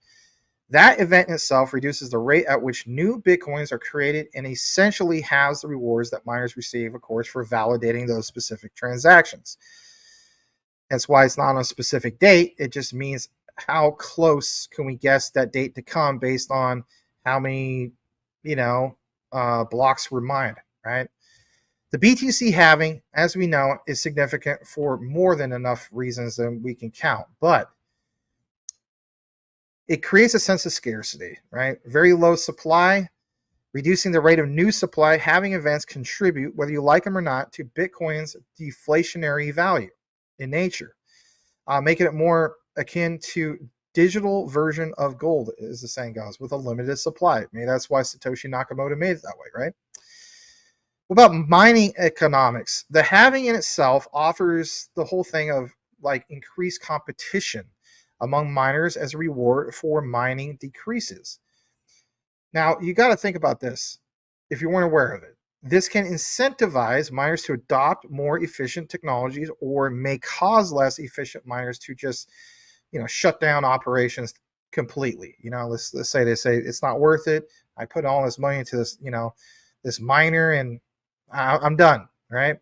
That event itself reduces the rate at which new Bitcoins are created and essentially halves the rewards that miners receive, of course, for validating those specific transactions. That's why it's not on a specific date. It just means how close can we guess that date to come based on how many, blocks were mined, right? The BTC halving, as we know, is significant for more than enough reasons that we can count, but it creates a sense of scarcity, right? Very low supply, reducing the rate of new supply. Halving events contribute, whether you like them or not, to Bitcoin's deflationary value in nature, making it more akin to digital version of gold, as the saying goes, with a limited supply. Maybe that's why Satoshi Nakamoto made it that way, right? What about mining economics? The halving in itself offers the whole thing of like increased competition among miners as a reward for mining decreases. Now, you got to think about this if you weren't aware of it. This can incentivize miners to adopt more efficient technologies or may cause less efficient miners to just, shut down operations completely. Let's say they say it's not worth it. I put all this money into this, this miner, and I'm done, right?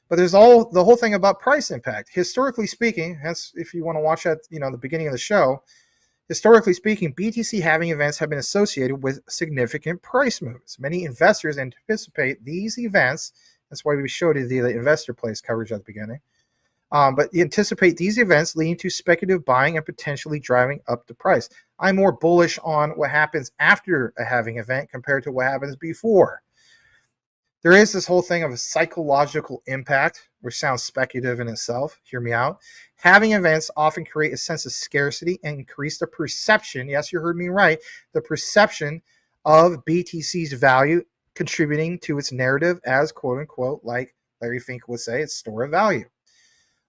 But there's the whole thing about price impact. Historically speaking, that's if you want to watch that, the beginning of the show. Historically speaking, BTC halving events have been associated with significant price moves. Many investors anticipate these events. That's why we showed you the investor place coverage at the beginning. But you anticipate these events leading to speculative buying and potentially driving up the price. I'm more bullish on what happens after a halving event compared to what happens before. There is this whole thing of a psychological impact, which sounds speculative in itself. Hear me out. Halving events often create a sense of scarcity and increase the perception. Yes, you heard me right. The perception of BTC's value, contributing to its narrative as, quote unquote, like Larry Fink would say, its store of value.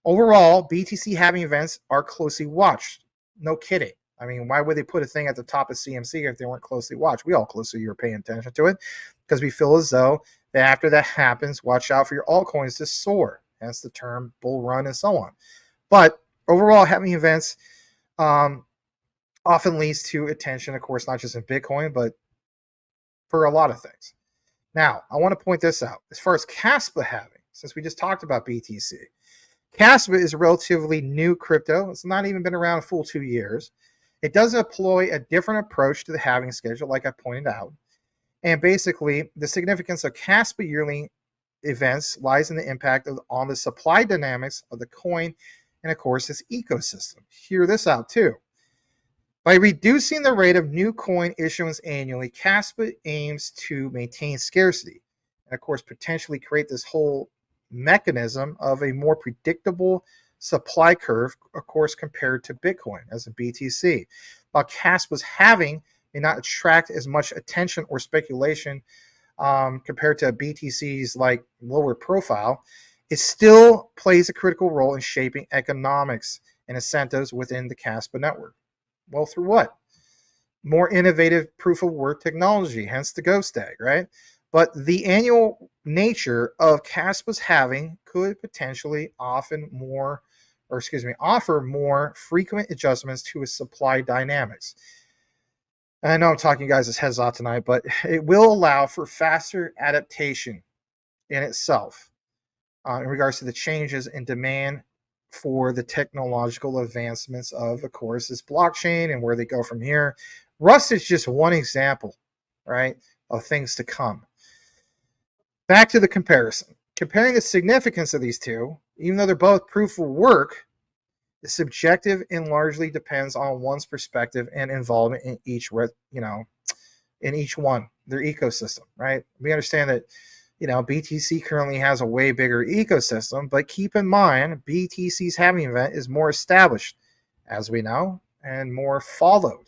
Overall, BTC halving events are closely watched. No kidding. I mean, why would they put a thing at the top of CMC if they weren't closely watched? We all closely are paying attention to it because we feel as though that after that happens, watch out for your altcoins to soar. Hence the term bull run and so on. But overall, halving events often leads to attention, of course, not just in Bitcoin, but for a lot of things. Now, I want to point this out. As far as Kaspa halving, since we just talked about BTC, Kaspa is a relatively new crypto. It's not even been around a full 2 years. It does employ a different approach to the halving schedule, like I pointed out. And basically, the significance of Kaspa yearly events lies in the impact on the supply dynamics of the coin and, of course, its ecosystem. Hear this out, too. By reducing the rate of new coin issuance annually, Kaspa aims to maintain scarcity and, of course, potentially create this whole mechanism of a more predictable supply curve, of course, compared to Bitcoin as a BTC. While Kaspa's halving may not attract as much attention or speculation compared to BTC's like lower profile, it still plays a critical role in shaping economics and incentives within the Kaspa network. Well, through what? More innovative proof of work technology, hence the ghost tag, right? But the annual nature of Kaspa's halving could potentially offer more frequent adjustments to its supply dynamics. And I know I'm talking you guys' heads off tonight, but it will allow for faster adaptation in itself in regards to the changes in demand for the technological advancements of course, this blockchain and where they go from here. Rust is just one example, right, of things to come. Back to the comparison. Comparing the significance of these two, even though they're both proof of work, is subjective and largely depends on one's perspective and involvement in each, in each one, their ecosystem, right? We understand that, BTC currently has a way bigger ecosystem, but keep in mind, BTC's halving event is more established, as we know, and more followed.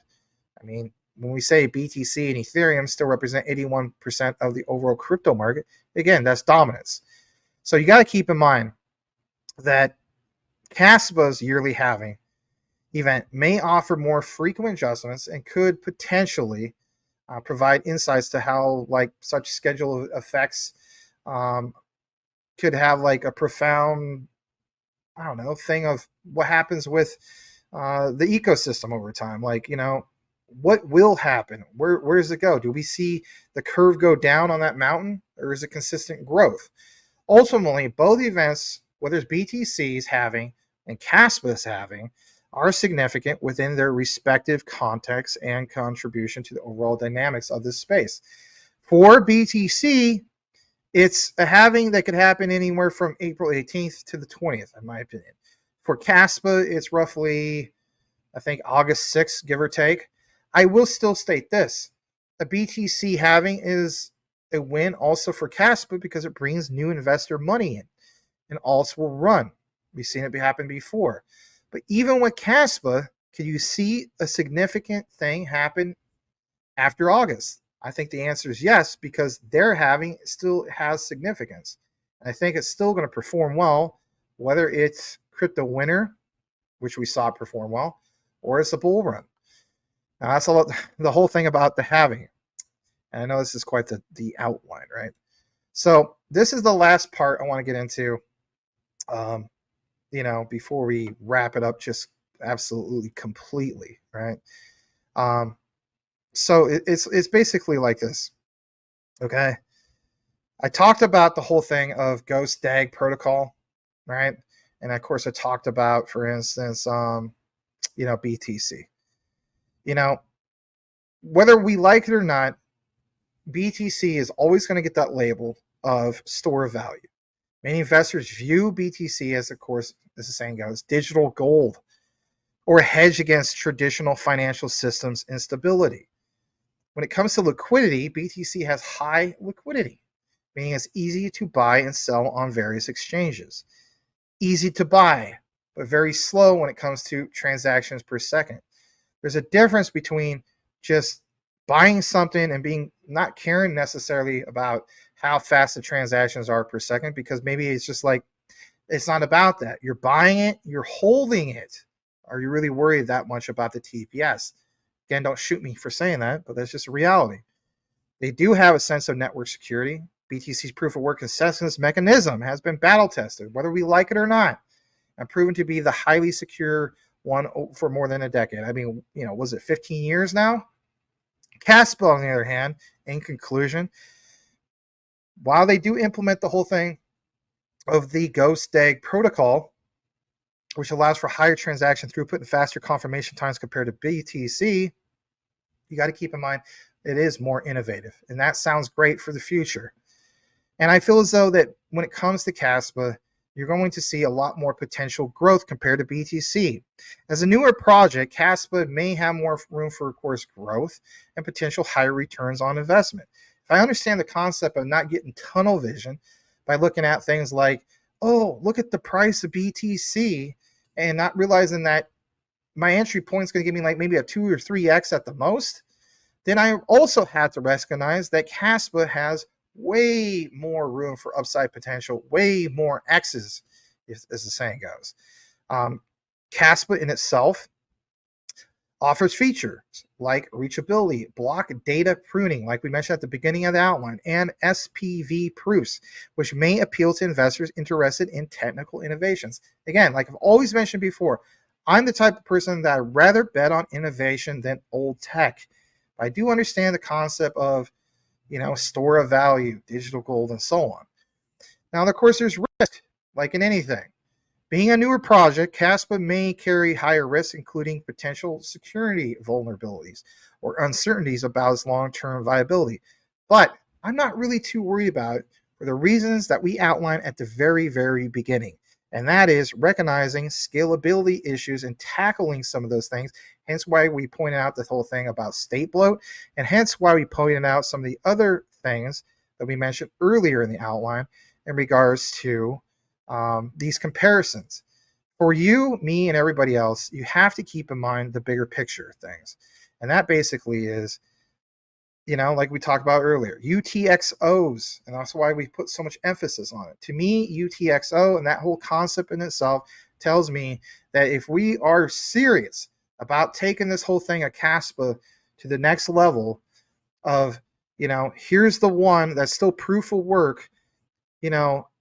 I mean, when we say BTC and Ethereum still represent 81% of the overall crypto market, again, that's dominance. So you got to keep in mind that Kaspa's yearly halving event may offer more frequent adjustments and could potentially provide insights to how like such schedule effects could have like a profound, I don't know, thing of what happens with the ecosystem over time. Like, what will happen? Where does it go? Do we see the curve go down on that mountain, or is it consistent growth? Ultimately, both events, whether it's BTC's halving and Kaspa's halving, are significant within their respective context and contribution to the overall dynamics of this space. For BTC, it's a halving that could happen anywhere from April 18th to the 20th, in my opinion. For Kaspa, it's roughly, I think, August 6th, give or take. I will still state this. A BTC halving is a win also for Kaspa because it brings new investor money in and also will run. We've seen it happen before. But even with Kaspa, can you see a significant thing happen after August? I think the answer is yes, because their halving still has significance. And I think it's still going to perform well, whether it's crypto winter, which we saw perform well, or it's a bull run. Now, that's the whole thing about the halving. And I know this is quite the outline, right? So this is the last part I want to get into, before we wrap it up just absolutely completely, right? So it's basically like this, okay? I talked about the whole thing of Ghost DAG protocol, right? And of course, I talked about, for instance, BTC. Whether we like it or not, BTC is always going to get that label of store of value. Many investors view BTC as, of course, as the saying goes, digital gold, or a hedge against traditional financial systems instability. When it comes to liquidity, BTC has high liquidity, meaning it's easy to buy and sell on various exchanges. Easy to buy, but very slow when it comes to transactions per second. There's a difference between just buying something and being not caring necessarily about how fast the transactions are per second, because maybe it's just like, it's not about that. You're buying it, you're holding it. Are you really worried that much about the TPS? Again, don't shoot me for saying that, but that's just a reality. They do have a sense of network security. BTC's proof of work consensus mechanism has been battle tested, whether we like it or not, and proven to be the highly secure one for more than a decade. I mean, was it 15 years now? Kaspa, on the other hand, in conclusion, while they do implement the whole thing of the Ghost Egg protocol, which allows for higher transaction throughput and faster confirmation times compared to BTC, you got to keep in mind it is more innovative, and that sounds great for the future. And I feel as though that when it comes to Kaspa, you're going to see a lot more potential growth compared to BTC. As a newer project, Kaspa may have more room for, of course, growth and potential higher returns on investment. If I understand the concept of not getting tunnel vision by looking at things like, oh, look at the price of BTC, and not realizing that my entry point is going to give me like maybe a 2 or 3x at the most, then I also had to recognize that Kaspa has way more room for upside potential, way more X's, as the saying goes. Kaspa in itself offers features like reachability, block data pruning, like we mentioned at the beginning of the outline, and SPV proofs, which may appeal to investors interested in technical innovations. Again, like I've always mentioned before, I'm the type of person that I'd rather bet on innovation than old tech. But I do understand the concept of, store of value, digital gold, and so on. Now, of course, there's risk, like in anything. Being a newer project, Kaspa may carry higher risks, including potential security vulnerabilities or uncertainties about its long-term viability. But I'm not really too worried about it for the reasons that we outlined at the very, very beginning. And that is recognizing scalability issues and tackling some of those things. Hence why we pointed out this whole thing about state bloat, and hence why we pointed out some of the other things that we mentioned earlier in the outline in regards to these comparisons. For you, me, and everybody else, you have to keep in mind the bigger picture things. And that basically is, like we talked about earlier, UTXOs. And that's why we put so much emphasis on it. To me, UTXO and that whole concept in itself tells me that if we are serious about taking this whole thing of Kaspa to the next level of, here's the one that's still proof of work,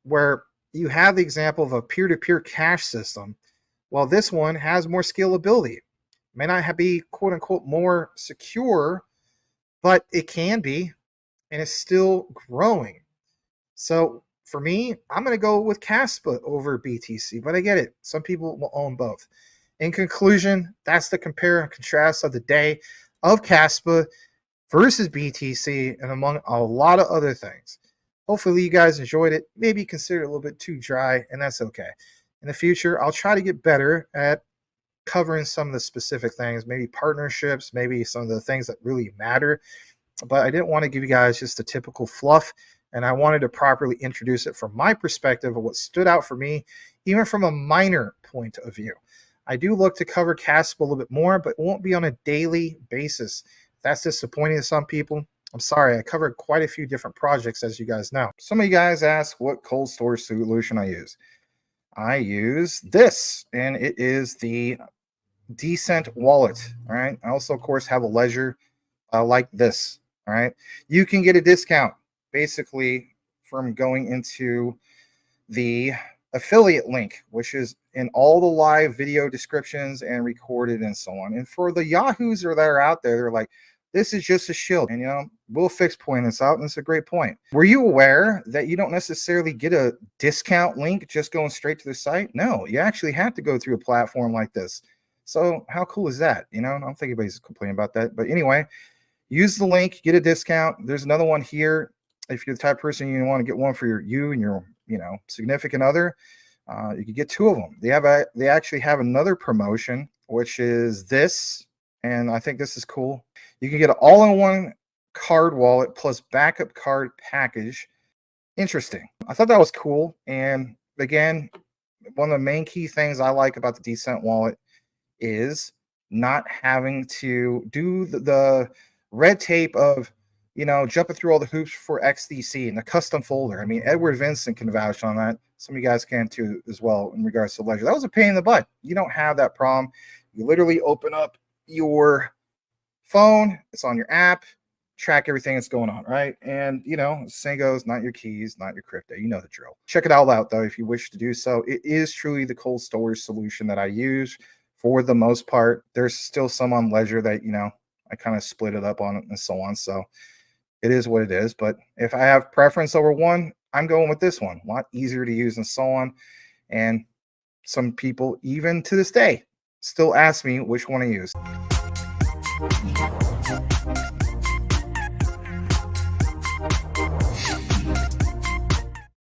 where you have the example of a peer-to-peer cash system. Well, this one has more scalability. It may not be quote unquote more secure, but it can be, and it's still growing. So for me, I'm going to go with Kaspa over BTC, but I get it. Some people will own both. In conclusion, that's the compare and contrast of the day of Kaspa versus BTC, and among a lot of other things. Hopefully you guys enjoyed it. Maybe consider it a little bit too dry, and that's okay. In the future, I'll try to get better at covering some of the specific things, maybe partnerships, maybe some of the things that really matter. But I didn't want to give you guys just the typical fluff, and I wanted to properly introduce it from my perspective of what stood out for me, even from a minor point of view. I do look to cover Kaspa a little bit more, but it won't be on a daily basis. If that's disappointing to some people, I'm sorry. I covered quite a few different projects, as you guys know. Some of you guys ask what cold storage solution I use. I use this, and it is the Decent wallet. All right. I also, of course, have a ledger like this. All right. You can get a discount basically from going into the affiliate link, which is in all the live video descriptions and recorded and so on. And for the yahoos that are out there, they're like, this is just a shield. And, we'll fix point this out. And it's a great point. Were you aware that you don't necessarily get a discount link just going straight to the site? No, you actually have to go through a platform like this. So how cool is that? I don't think anybody's complaining about that. But anyway, use the link, get a discount. There's another one here. If you're the type of person you want to get one for you and your significant other, you could get two of them. They actually have another promotion, which is this, and I think this is cool. You can get an all-in-one card wallet plus backup card package. Interesting. I thought that was cool. And again, one of the main key things I like about the Decent wallet is not having to do the red tape of jumping through all the hoops for XDC and the custom folder. I mean, Edward Vincent can vouch on that. Some of you guys can too as well in regards to ledger. That was a pain in the butt. You don't have that problem. You literally open up your phone, it's on your app, track everything that's going on, right? And saying goes, not your keys, not your crypto. You know the drill. Check it all out though if you wish to do so. It is truly the cold storage solution that I use for the most part. There's still some on Ledger that, I kind of split it up on and so on. So it is what it is. But if I have preference over one, I'm going with this one. A lot easier to use and so on. And some people, even to this day, still ask me which one to use.